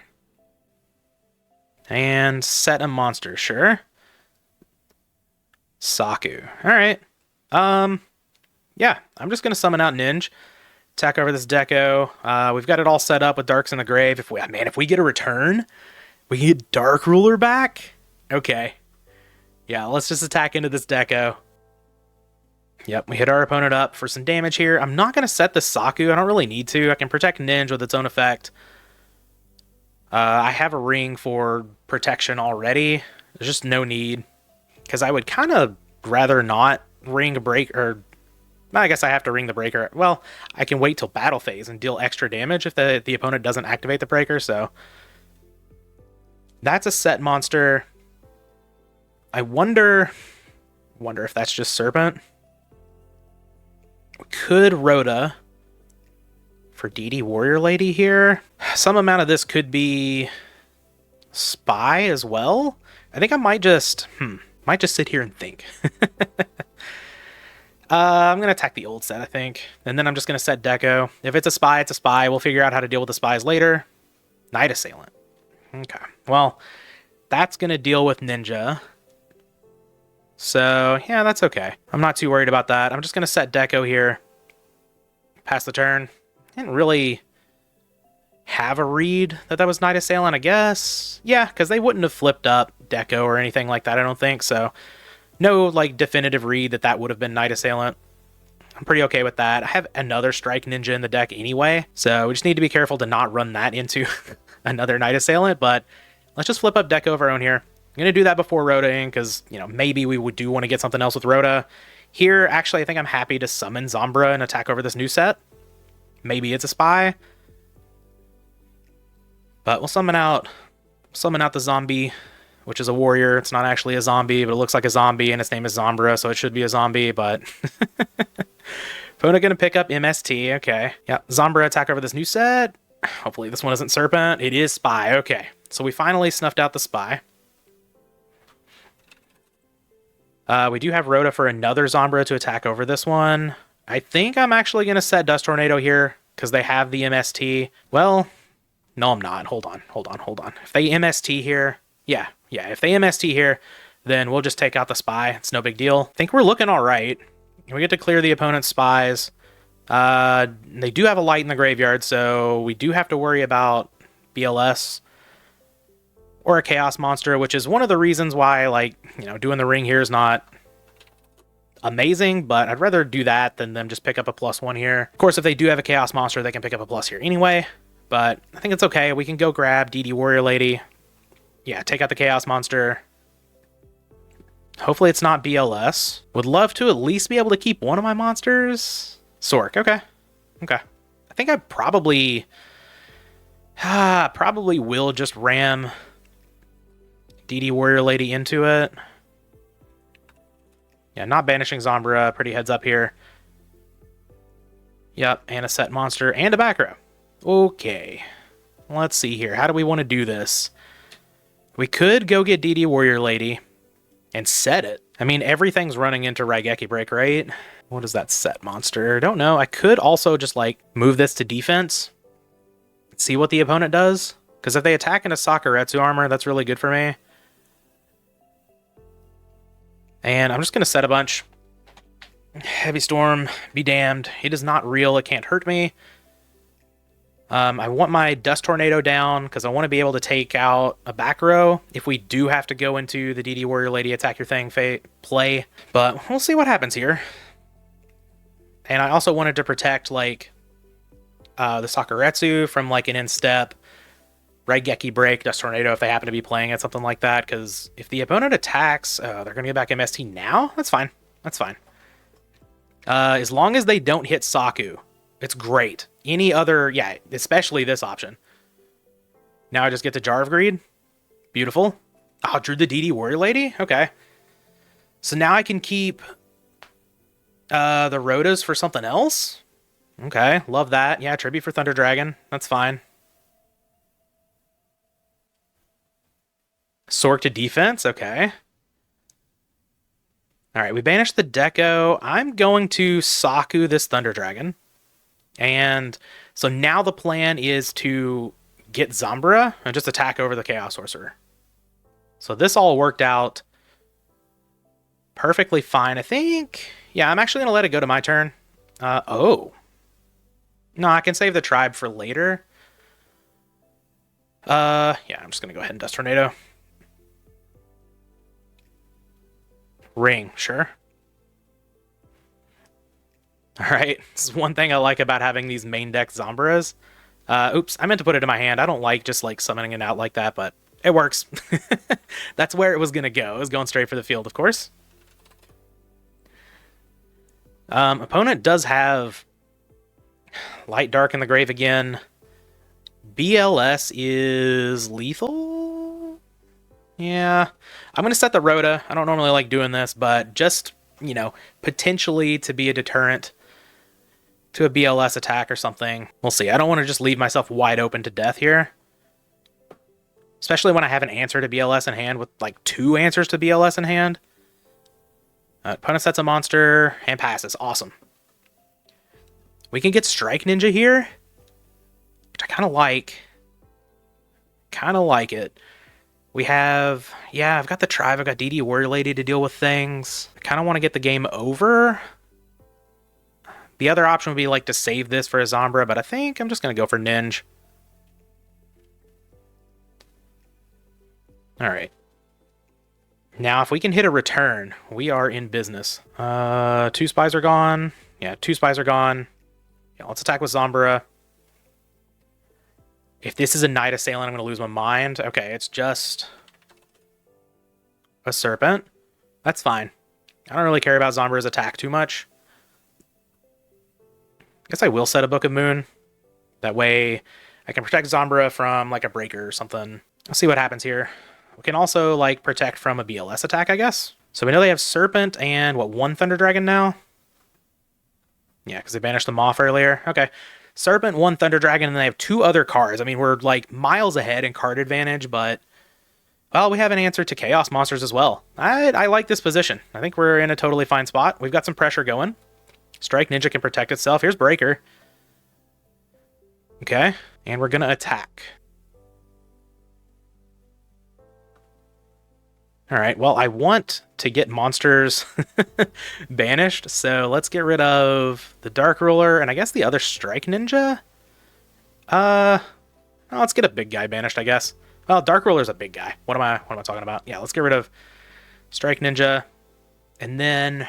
And set a monster. Sure. Saku. All right. Yeah, I'm just gonna summon out NINJ, attack over this deco. We've got it all set up with Darks in the Grave. If we get a return, we get Dark Ruler back. Okay, yeah, let's just attack into this deco. Yep, we hit our opponent up for some damage here. I'm not gonna set the Saku. I don't really need to. I can protect NINJ with its own effect. I have a ring for protection already. There's just no need, because I would kind of rather not ring a break, or I guess I have to ring the breaker. Well, I can wait till battle phase and deal extra damage if the opponent doesn't activate the breaker, so that's a set monster. I wonder if that's just Serpent. We could Rhoda for DD Warrior Lady here. Some amount of this could be Spy as well. I think I might just sit here and think. I'm going to attack the old set, I think. And then I'm just going to set Deco. If it's a Spy, it's a Spy. We'll figure out how to deal with the Spies later. Night Assailant. Okay. Well, that's going to deal with Ninja. So, yeah, that's okay. I'm not too worried about that. I'm just going to set Deco here. Pass the turn. Didn't really have a read that was Night Assailant, I guess. Yeah, because they wouldn't have flipped up Deco or anything like that, I don't think. So, no, like, definitive read that would have been Night Assailant. I'm pretty okay with that. I have another Strike Ninja in the deck anyway, so we just need to be careful to not run that into another Night Assailant, but let's just flip up Deco of our own here. I'm going to do that before Rhoda-ing, because, you know, maybe we do want to get something else with Rhoda. Here, actually, I think I'm happy to summon Zombra and attack over this new set. Maybe it's a Spy. But we'll summon out the zombie, which is a warrior. It's not actually a zombie, but it looks like a zombie, and its name is Zombra, so it should be a zombie, but... Opponent going to pick up MST, okay. Yeah, Zombra attack over this new set. Hopefully this one isn't Serpent. It is Spy, okay. So we finally snuffed out the Spy. We do have Rhoda for another Zombra to attack over this one. I think I'm actually going to set Dust Tornado here, because they have the MST. Well, no, I'm not. Hold on. If they MST here... Yeah, if they MST here, then we'll just take out the Spy. It's no big deal. I think we're looking all right. We get to clear the opponent's Spies. They do have a Light in the graveyard, so we do have to worry about BLS or a Chaos Monster, which is one of the reasons why, like, you know, doing the ring here is not amazing, but I'd rather do that than them just pick up a +1 here. Of course, if they do have a Chaos Monster, they can pick up a plus here anyway, but I think it's okay. We can go grab DD Warrior Lady. Yeah, take out the Chaos Monster. Hopefully it's not BLS. Would love to at least be able to keep one of my monsters. Sork, okay. I think I probably will just ram DD Warrior Lady into it. Yeah, not banishing Zombra. Pretty heads up here. Yep, and a set monster and a back row. Okay. Let's see here. How do we want to do this? We could go get DD Warrior Lady and set it. I mean, everything's running into Raigeki Break, right? What is that set monster? Don't know. I could also just, like, move this to defense. See what the opponent does. Because if they attack into Sakuretsu armor, that's really good for me. And I'm just going to set a bunch. Heavy Storm, be damned. It is not real. It can't hurt me. I want my Dust Tornado down because I want to be able to take out a back row if we do have to go into the DD Warrior Lady attack your thing play. But we'll see what happens here. And I also wanted to protect, like, the Sakuretsu from, like, an in-step Raigeki Break, Dust Tornado if they happen to be playing it, something like that. Because if the opponent attacks, they're going to get back MST now? That's fine. As long as they don't hit Saku, it's great. Any other, yeah, especially this option. Now I just get to Jar of Greed. Beautiful. Oh, drew the DD Warrior Lady? Okay. So now I can keep the Rhodas for something else? Okay, love that. Yeah, Tribute for Thunder Dragon. That's fine. Sork to defense? Okay. Alright, we banished the Deco. I'm going to Saku this Thunder Dragon. And so now the plan is to get Zombra and just attack over the Chaos Sorcerer. So this all worked out perfectly fine. I think Yeah, I'm actually going to let it go to my turn. Oh. No, I can save the tribe for later. Yeah, I'm just going to go ahead and Dust Tornado. Ring, sure. Alright, this is one thing I like about having these main deck Zombras. Oops, I meant to put it in my hand. I don't like just like summoning it out like that, but it works. That's where it was going to go. It was going straight for the field, of course. Opponent does have Light Dark in the grave again. BLS is lethal? Yeah. I'm going to set the Rhoda. I don't normally like doing this, but just, you know, potentially to be a deterrent to a BLS attack or something. We'll see. I don't want to just leave myself wide open to death here. Especially when I have an answer to BLS in hand with like 2 answers to BLS in hand. Opponent sets a monster and passes. Awesome. We can get Strike Ninja here, which I kind of like. Kind of like it. We have, yeah, I've got the Tribe. I've got DD Warrior Lady to deal with things. I kind of want to get the game over. The other option would be like to save this for a Zombra, but I think I'm just going to go for NINJ. All right. Now, if we can hit a return, we are in business. 2 spies are gone. Yeah, 2 spies are gone. Yeah, let's attack with Zombra. If this is a Night Assailant, I'm going to lose my mind. Okay, it's just a Serpent. That's fine. I don't really care about Zombra's attack too much. I guess I will set a Book of Moon. That way I can protect Zombra from like a breaker or something. Let's see what happens here. We can also like protect from a BLS attack, I guess. So we know they have Serpent and what, 1 Thunder Dragon now? Yeah, because they banished them off earlier. Okay. Serpent, 1 Thunder Dragon, and they have 2 other cards. I mean, we're like miles ahead in card advantage, but well, we have an answer to Chaos Monsters as well. I like this position. I think we're in a totally fine spot. We've got some pressure going. Strike Ninja can protect itself. Here's Breaker. Okay, and we're going to attack. All right, well, I want to get monsters banished, so let's get rid of the Dark Ruler and I guess the other Strike Ninja. Let's get a big guy banished, I guess. Well, Dark Ruler's a big guy. What am I talking about? Yeah, let's get rid of Strike Ninja. And then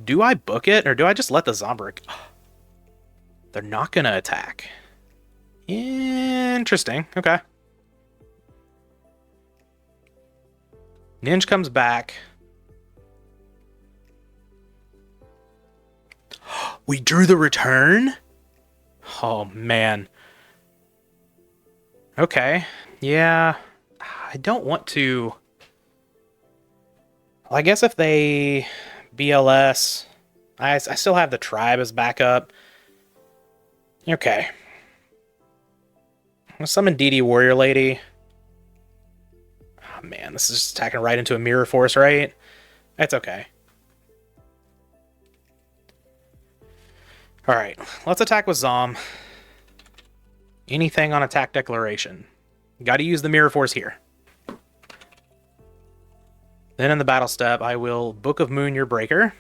do I book it or do I just let the Zombra? They're not going to attack. Interesting. Okay. NINJ comes back. We drew the return? Oh, man. Okay. Yeah. I don't want to... Well, I guess if they BLS... I still have the Tribe as backup. Okay. I'm going to summon DD Warrior Lady. Oh, man, this is just attacking right into a Mirror Force, right? That's okay. Alright, let's attack with Zom. Anything on attack declaration. Gotta use the Mirror Force here. Then in the battle step, I will Book of Moon your Breaker.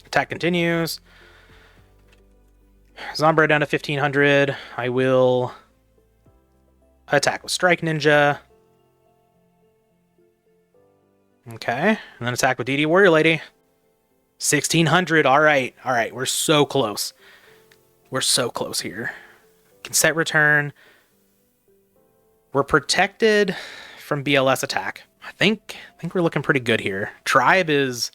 Attack continues. Zombra down to 1500. I will attack with Strike Ninja. Okay, and then attack with DD Warrior Lady. 1600. All right. We're so close. We're so close here. Can set return. We're protected from BLS attack. I think we're looking pretty good here. Tribe's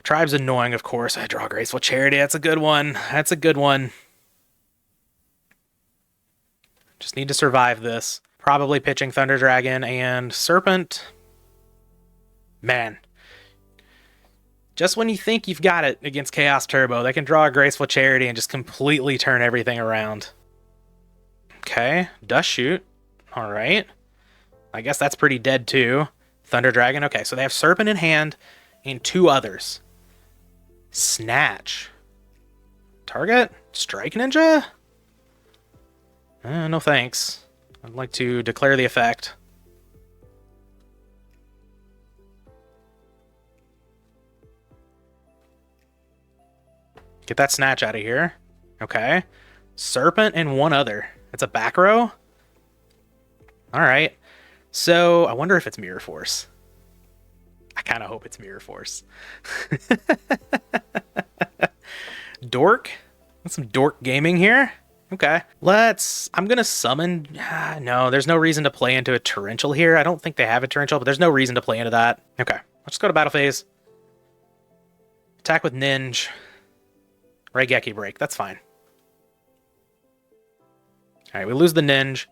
annoying, of course. I draw Graceful Charity. That's a good one. That's a good one. Just need to survive this. Probably pitching Thunder Dragon and Serpent. Man. Just when you think you've got it against Chaos Turbo, they can draw a Graceful Charity and just completely turn everything around. Okay, Dust Shoot. All right. I guess that's pretty dead too. Thunder Dragon. Okay, so they have Serpent in hand and 2 others. Snatch. Target? Strike Ninja? No thanks. I'd like to declare the effect. Get that snatch out of here. Okay. Serpent and one other. It's a back row? Alright. So, I wonder if it's Mirror Force. I kind of hope it's Mirror Force. Dork? That's some dork gaming here. Okay. I'm going to summon... no, there's no reason to play into a Torrential here. I don't think they have a Torrential, but there's no reason to play into that. Okay. Let's go to battle phase. Attack with NINJ. Raigeki break. That's fine. Alright, we lose the NINJ.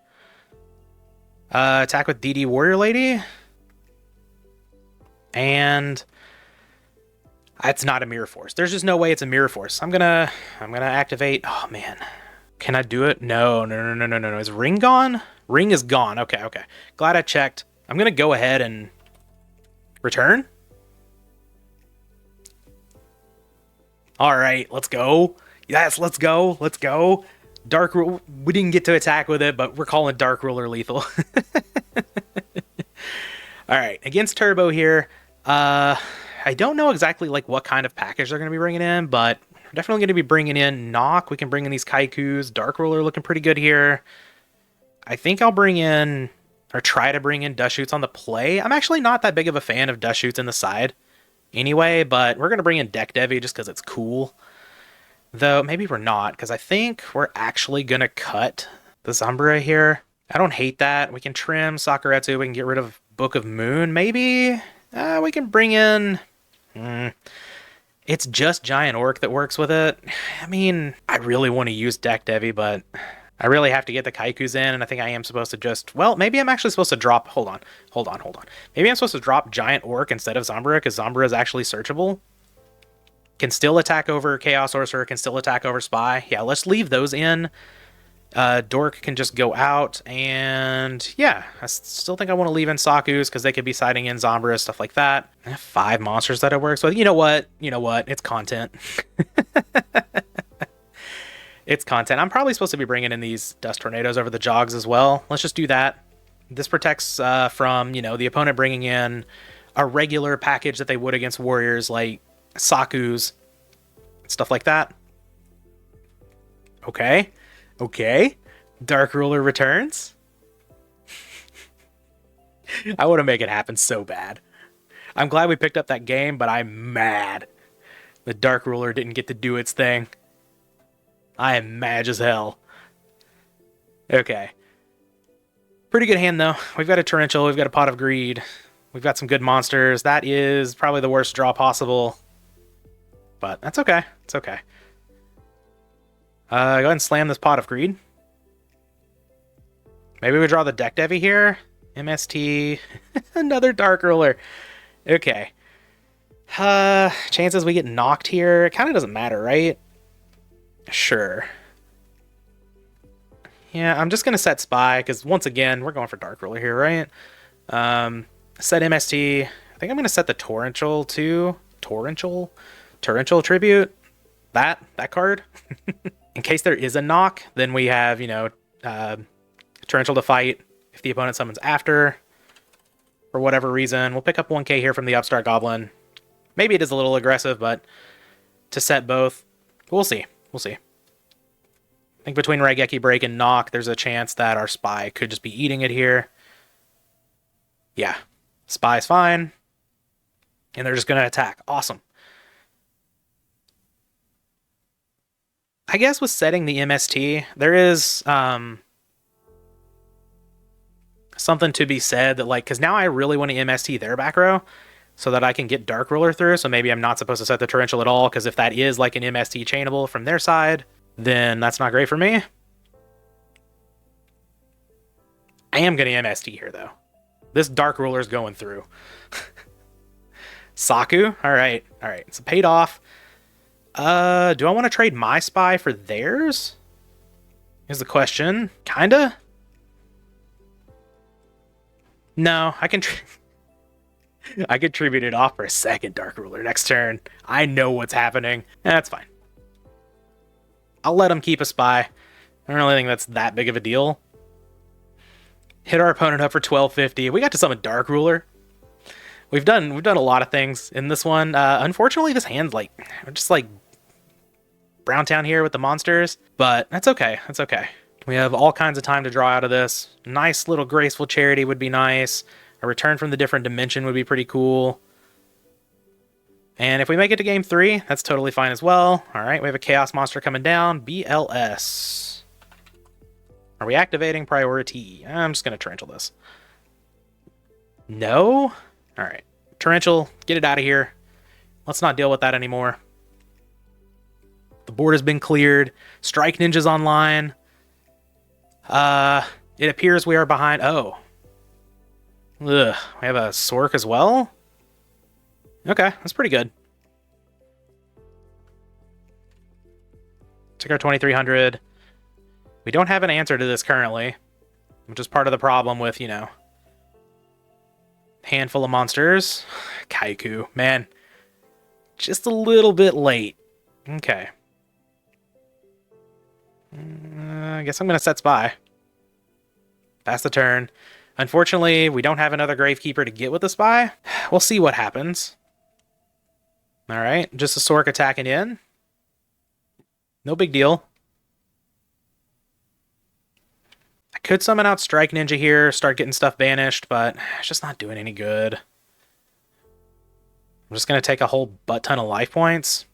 Attack with DD Warrior Lady. And... it's not a Mirror Force. There's just no way it's a Mirror Force. I'm gonna activate... Oh, man. Can I do it? No. Is Ring gone? Ring is gone. Okay. Glad I checked. I'm gonna go ahead and... return? Alright, let's go. Yes, let's go. Dark Ruler... We didn't get to attack with it, but we're calling Dark Ruler lethal. Alright, against Turbo here. I don't know exactly like what kind of package they're going to be bringing in, but we're definitely going to be bringing in Knock. We can bring in these Kaikus. Dark Ruler looking pretty good here. I think I'll bring in, or try to bring in Dust Shoots on the play. I'm actually not that big of a fan of Dust Shoots in the side anyway, but we're going to bring in Deck Devi just because it's cool. Though, maybe we're not, because I think we're actually going to cut the Zambura here. I don't hate that. We can trim Sakuretsu. We can get rid of Book of Moon, maybe? We can bring in... It's just Giant Orc that works with it. I mean, I really want to use Deck Devi, but I really have to get the Kaikus in, and I think I am supposed to just... Well, maybe I'm actually supposed to drop... Hold on. Maybe I'm supposed to drop Giant Orc instead of Zambura, because Zambura is actually searchable. Can still attack over Chaos Sorcerer, can still attack over Spy. Yeah, let's leave those in. Dork can just go out, and yeah, I still think I want to leave in Saku's because they could be siding in Zambura, stuff like that. I have 5 monsters that it works with. You know what? It's content. It's content. I'm probably supposed to be bringing in these Dust Tornadoes over the Jogs as well. Let's just do that. This protects from, the opponent bringing in a regular package that they would against Warriors, like Saku's, stuff like that. Okay. Dark Ruler returns. I want to make it happen so bad. I'm glad we picked up that game, but I'm mad the Dark Ruler didn't get to do its thing. I am mad as hell. Okay. Pretty good hand, though. We've got a Torrential. We've got a Pot of Greed. We've got some good monsters. That is probably the worst draw possible. But that's okay. It's okay. Go ahead and slam this Pot of Greed. Maybe we draw the Deck Devi here. MST. Another Dark Ruler. Okay. Chances we get knocked here. It kind of doesn't matter, right? Sure. Yeah, I'm just going to set Spy, because once again, we're going for Dark Ruler here, right? Set MST. I think I'm going to set the Torrential too. Torrential Tribute. That card. In case there is a knock, then we have, Torrential to fight if the opponent summons after. For whatever reason. We'll pick up 1k here from the Upstart Goblin. Maybe it is a little aggressive, but to set both, we'll see. I think between Raigeki Break and Knock, there's a chance that our Spy could just be eating it here. Yeah. Spy's fine. And they're just going to attack. Awesome. I guess with setting the MST, there is something to be said that, because now I really want to MST their back row so that I can get Dark Ruler through. So maybe I'm not supposed to set the Torrential at all, because if that is like an MST chainable from their side, then that's not great for me. I am going to MST here, though. This Dark Ruler's going through. Saku? Alright. So paid off. Do I want to trade my Spy for theirs? Is the question. Kinda? No, I can I could tribute it off for a second Dark Ruler next turn. I know what's happening. That's fine. I'll let him keep a Spy. I don't really think that's that big of a deal. Hit our opponent up for 1250. We got to summon Dark Ruler. We've done a lot of things in this one. Unfortunately, this hand's just Browntown here with the monsters, but that's okay. That's okay. We have all kinds of time to draw out of this. Nice little graceful charity would be nice. A return from the different dimension would be pretty cool. And if we make it to game 3, that's totally fine as well. All right, we have a chaos monster coming down. BLS. Are we activating priority? I'm just going to torrential this. No? All right. Torrential, get it out of here. Let's not deal with that anymore. The board has been cleared. Strike Ninja's online. It appears we are behind. Oh. Ugh. We have a Sork as well? Okay, that's pretty good. Took our 2300. We don't have an answer to this currently, which is part of the problem with, you know, handful of monsters. Kaiku, man. Just a little bit late. Okay. I guess I'm going to set Spy. Pass the turn. Unfortunately, we don't have another Gravekeeper to get with the Spy. We'll see what happens. Alright, just a Sork attacking in. No big deal. I could summon out Strike Ninja here, start getting stuff banished, but it's just not doing any good. I'm just going to take a whole butt ton of life points.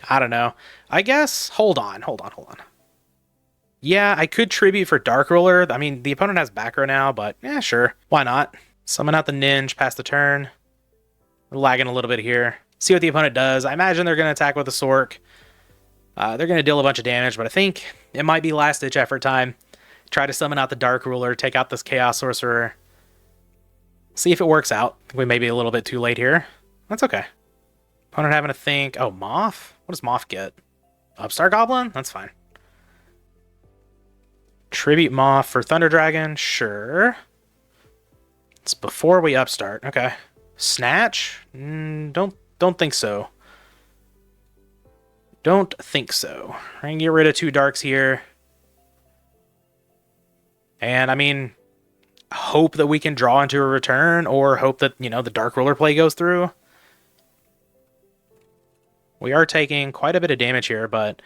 I don't know. I guess, hold on. Yeah, I could tribute for Dark Ruler. I mean, the opponent has back row now, but yeah, sure. Why not? Summon out the NINJ, pass the turn. We're lagging a little bit here. See what the opponent does. I imagine they're going to attack with a Sork. They're going to deal a bunch of damage, but I think it might be last-ditch effort time. Try to summon out the Dark Ruler, take out this Chaos Sorcerer. See if it works out. I think we may be a little bit too late here. That's okay. Opponent having to think. Oh, Moth? What does Moth get? Upstart Goblin? That's fine. Tribute Moth for Thunder Dragon? Sure. It's before we upstart. Okay. Snatch? Don't think so. Don't think so. I can get rid of 2 darks here. And, I mean, hope that we can draw into a return, or hope that, you know, the Dark Ruler play goes through. We are taking quite a bit of damage here, but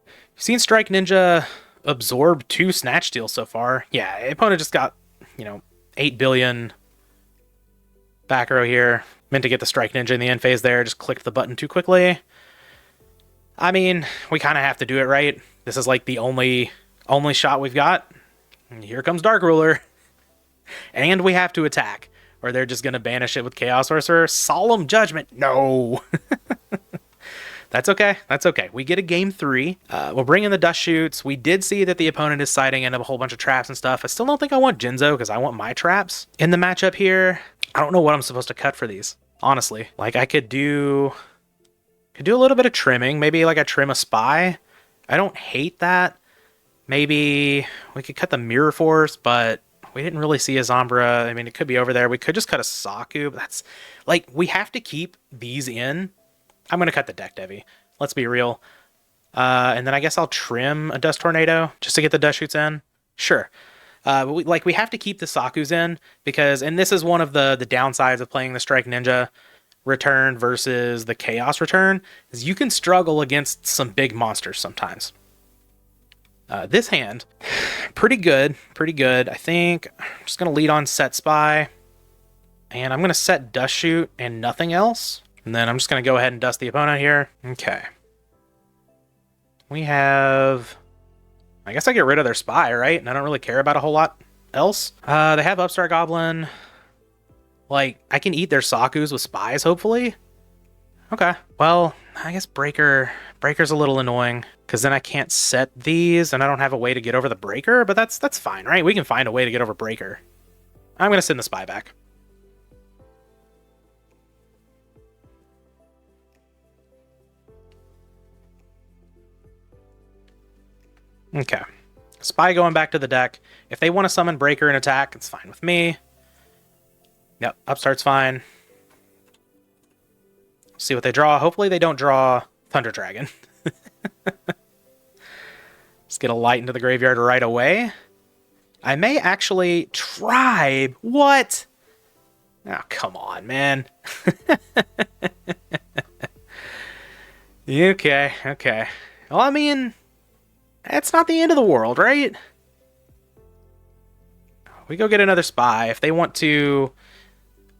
you've seen Strike Ninja absorb 2 Snatch Steals so far. Yeah, opponent just got, you know, 8 billion back row here. Meant to get the Strike Ninja in the end phase there, just clicked the button too quickly. I mean, we kind of have to do it, right? This is like the only shot we've got. And here comes Dark Ruler. And we have to attack, or they're just going to banish it with Chaos Sorcerer. Solemn Judgment. No. That's okay. That's okay. We get a game 3. We'll bring in the Dust Shoots. We did see that the opponent is sighting in a whole bunch of traps and stuff. I still don't think I want Jinzo, because I want my traps in the matchup here. I don't know what I'm supposed to cut for these, honestly. Like, I could do a little bit of trimming. Maybe like I trim a Spy. I don't hate that. Maybe we could cut the Mirror Force, but we didn't really see a Zombra. I mean, it could be over there. We could just cut a Saku, but that's, like, we have to keep these in. I'm going to cut the Deck Devi. Let's be real. And then I guess I'll trim a Dust Tornado just to get the Dust Shoots in. Sure. But we have to keep the Sakus in, because, and this is one of the downsides of playing the Strike Ninja return versus the Chaos return, is you can struggle against some big monsters sometimes. This hand, pretty good. I think I'm just going to lead on set Spy, and I'm going to set Dust Shoot and nothing else. And then I'm just going to go ahead and dust the opponent here. Okay. We have, I guess I get rid of their Spy, right? And I don't really care about a whole lot else. They have Upstart Goblin. Like, I can eat their Sakus with Spies, hopefully. Okay. Well, I guess Breaker's a little annoying, because then I can't set these, and I don't have a way to get over the Breaker, but that's fine, right? We can find a way to get over Breaker. I'm going to send the Spy back. Okay. Spy going back to the deck. If they want to summon Breaker and attack, it's fine with me. Yep, Upstart's fine. See what they draw. Hopefully they don't draw Thunder Dragon. Let's get a light into the graveyard right away. I may actually try. What? Oh, come on, man. Okay, okay. Well, I mean, it's not the end of the world, right? We go get another spy. If they want to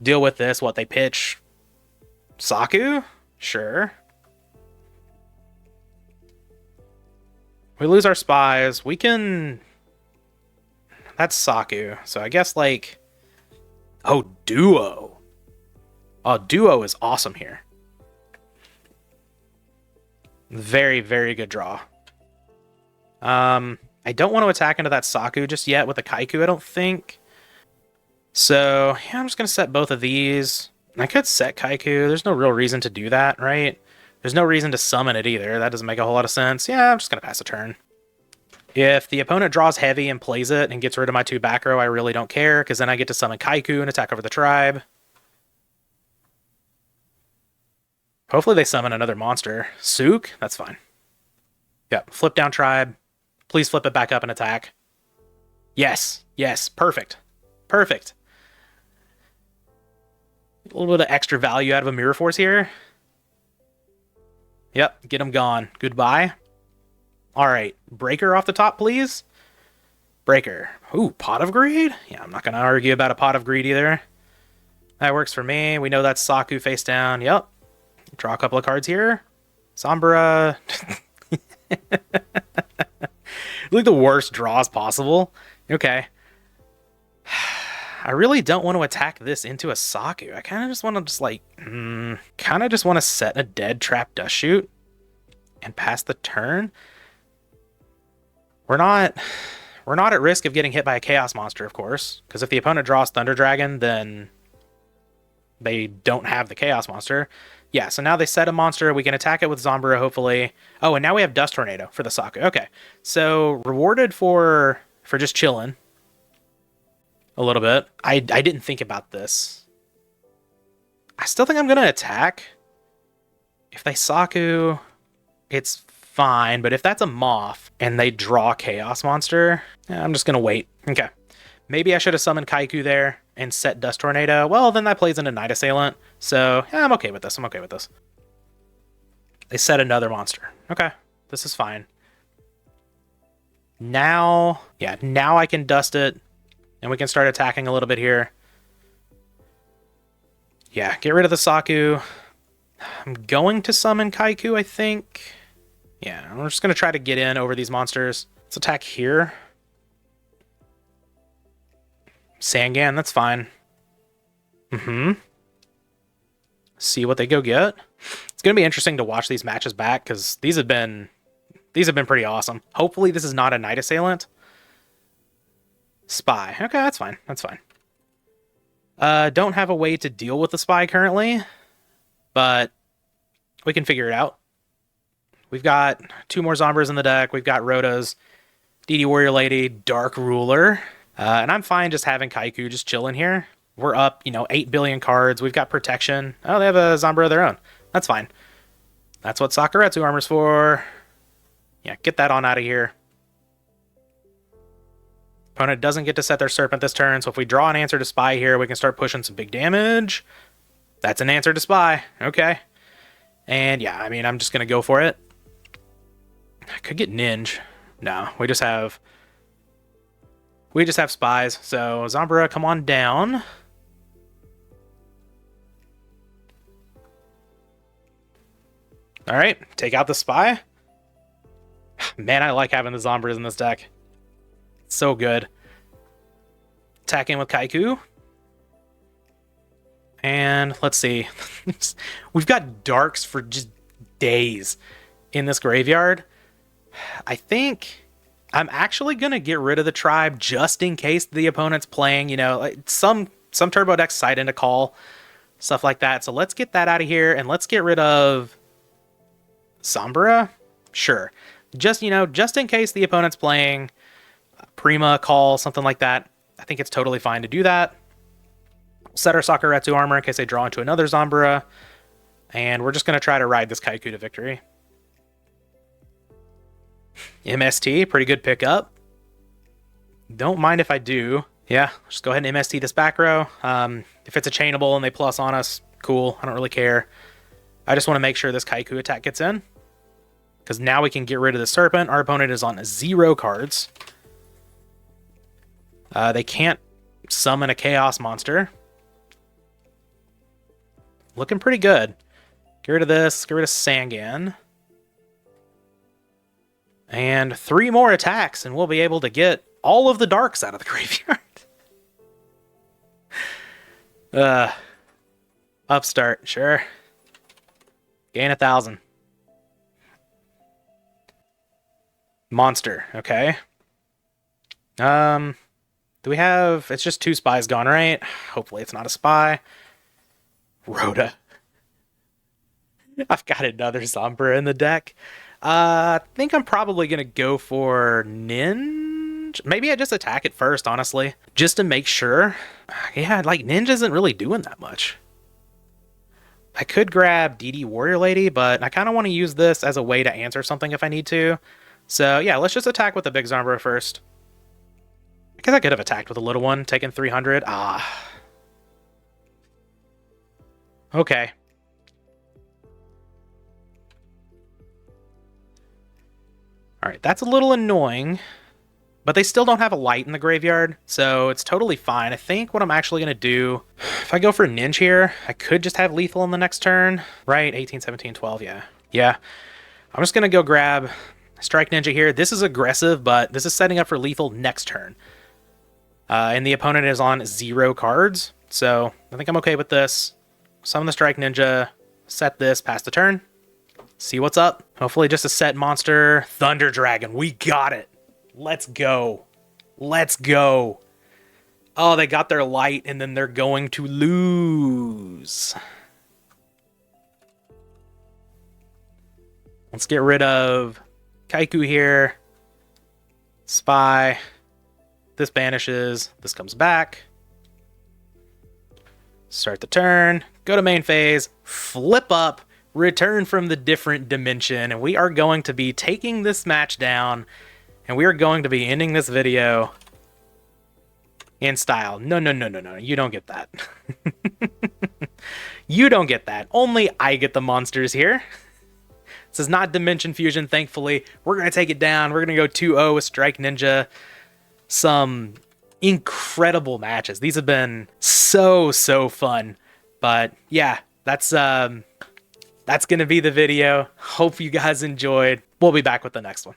deal with this, what they pitch? Saku? Sure. We lose our spies. We can... That's Saku. So I guess, like... Oh, Duo. Oh, Duo is awesome here. Very, very good draw. I don't want to attack into that Saku just yet with the Kaiku, I don't think. So, yeah, I'm just going to set both of these. I could set Kaiku. There's no real reason to do that, right? There's no reason to summon it either. That doesn't make a whole lot of sense. Yeah, I'm just going to pass a turn. If the opponent draws heavy and plays it and gets rid of my 2 back row, I really don't care, because then I get to summon Kaiku and attack over the tribe. Hopefully they summon another monster. Sook? That's fine. Yep, flip down tribe. Please flip it back up and attack. Yes, yes, perfect. Perfect. A little bit of extra value out of a Mirror Force here. Yep, get him gone. Goodbye. All right, Breaker off the top, please. Breaker. Ooh, Pot of Greed? Yeah, I'm not going to argue about a Pot of Greed either. That works for me. We know that's Saku face down. Yep. Draw a couple of cards here. Sombra. Like the worst draws possible. Okay. I really don't want to attack this into a Saku. I kind of just want to kind of just want to set a dead trap dust shoot and pass the turn. We're not at risk of getting hit by a Chaos Monster, of course, because if the opponent draws Thunder Dragon, then they don't have the Chaos Monster. Yeah, so now they set a monster. We can attack it with Zombra, hopefully. Oh, and now we have Dust Tornado for the Saku. Okay, so rewarded for just chilling a little bit. I didn't think about this. I still think I'm going to attack. If they Saku, it's fine, but if that's a Moth and they draw Chaos Monster, I'm just going to wait. Okay. Maybe I should have summoned Kaiku there and set Dust Tornado. Well, then that plays into Night Assailant. So, yeah, I'm okay with this. I'm okay with this. They set another monster. Okay. This is fine. Now, yeah, now I can dust it and we can start attacking a little bit here. Yeah, get rid of the Saku. I'm going to summon Kaiku, I think. Yeah, I'm just going to try to get in over these monsters. Let's attack here. Sangan, that's fine. See what they go get. It's going to be interesting to watch these matches back because these have been pretty awesome. Hopefully this is not a Night Assailant. Spy. Okay, that's fine. That's fine. Don't have a way to deal with the Spy currently, but we can figure it out. We've got 2 more Zombras in the deck. We've got Rhodas, DD Warrior Lady, Dark Ruler. And I'm fine just having Kaiku just chilling here. We're up, 8 billion cards. We've got protection. Oh, they have a Zombra of their own. That's fine. That's what Sakuretsu Armor's for. Yeah, get that on out of here. Opponent doesn't get to set their Serpent this turn, so if we draw an answer to Spy here, we can start pushing some big damage. That's an answer to Spy. Okay. And yeah, I mean, I'm just going to go for it. I could get NINJ. No, we just have spies. So Zombra, come on down. All right, take out the spy. Man, I like having the Zombras in this deck. It's so good. Attacking with Kaiku. And let's see. We've got Darks for just days in this graveyard. I think I'm actually going to get rid of the tribe just in case the opponent's playing, like some turbo decks side into call, stuff like that. So let's get that out of here and let's get rid of Sombra. Sure. Just in case the opponent's playing Prima, call, something like that. I think it's totally fine to do that. Set our Sakuretsu Armor in case they draw into another Zombra. And we're just going to try to ride this Kaiku to victory. MST, pretty good pickup. Don't mind if I do. Yeah, just go ahead and MST this back row. If it's a chainable and they plus on us, cool. I don't really care. I just want to make sure this Kaiku attack gets in. because now we can get rid of the Serpent. Our opponent is on 0 cards. They can't summon a Chaos monster. Looking pretty good. Get rid of this. Get rid of Sangan. And 3 more attacks, and we'll be able to get all of the darks out of the graveyard. Upstart, sure. Gain 1,000. Monster, okay. Do we have... It's just 2 spies gone, right? Hopefully it's not a spy. Rhoda. I've got another Sombra in the deck. I think I'm probably going to go for NINJ. Maybe I just attack it first, honestly. Just to make sure. Yeah, like, NINJ isn't really doing that much. I could grab DD Warrior Lady, but I kind of want to use this as a way to answer something if I need to. So, yeah, let's just attack with the big Sombra first. I guess I could have attacked with a little one, taken 300. Ah. Okay. Alright, that's a little annoying, but they still don't have a light in the graveyard, so it's totally fine. I think what I'm actually going to do, if I go for NINJ here, I could just have lethal on the next turn. Right, 18, 17, 12, yeah. Yeah, I'm just going to go grab Strike Ninja here. This is aggressive, but this is setting up for lethal next turn. And the opponent is on 0 cards, so I think I'm okay with this. Summon the Strike Ninja, set this, pass the turn. See what's up. Hopefully just a set monster. Thunder Dragon. We got it. Let's go. Let's go. Oh, they got their light, and then they're going to lose. Let's get rid of Kaiku here. Spy. This banishes. This comes back. Start the turn. Go to main phase. Flip up. Return from the different dimension, and we are going to be taking this match down, and we are going to be ending this video in style. No, no, no, no, no. You don't get that. You don't get that. Only I get the monsters here. This is not Dimension Fusion, thankfully. We're going to take it down. We're going to go 2-0 with Strike Ninja. Some incredible matches. These have been so fun. But yeah, that's going to be the video. Hope you guys enjoyed. We'll be back with the next one.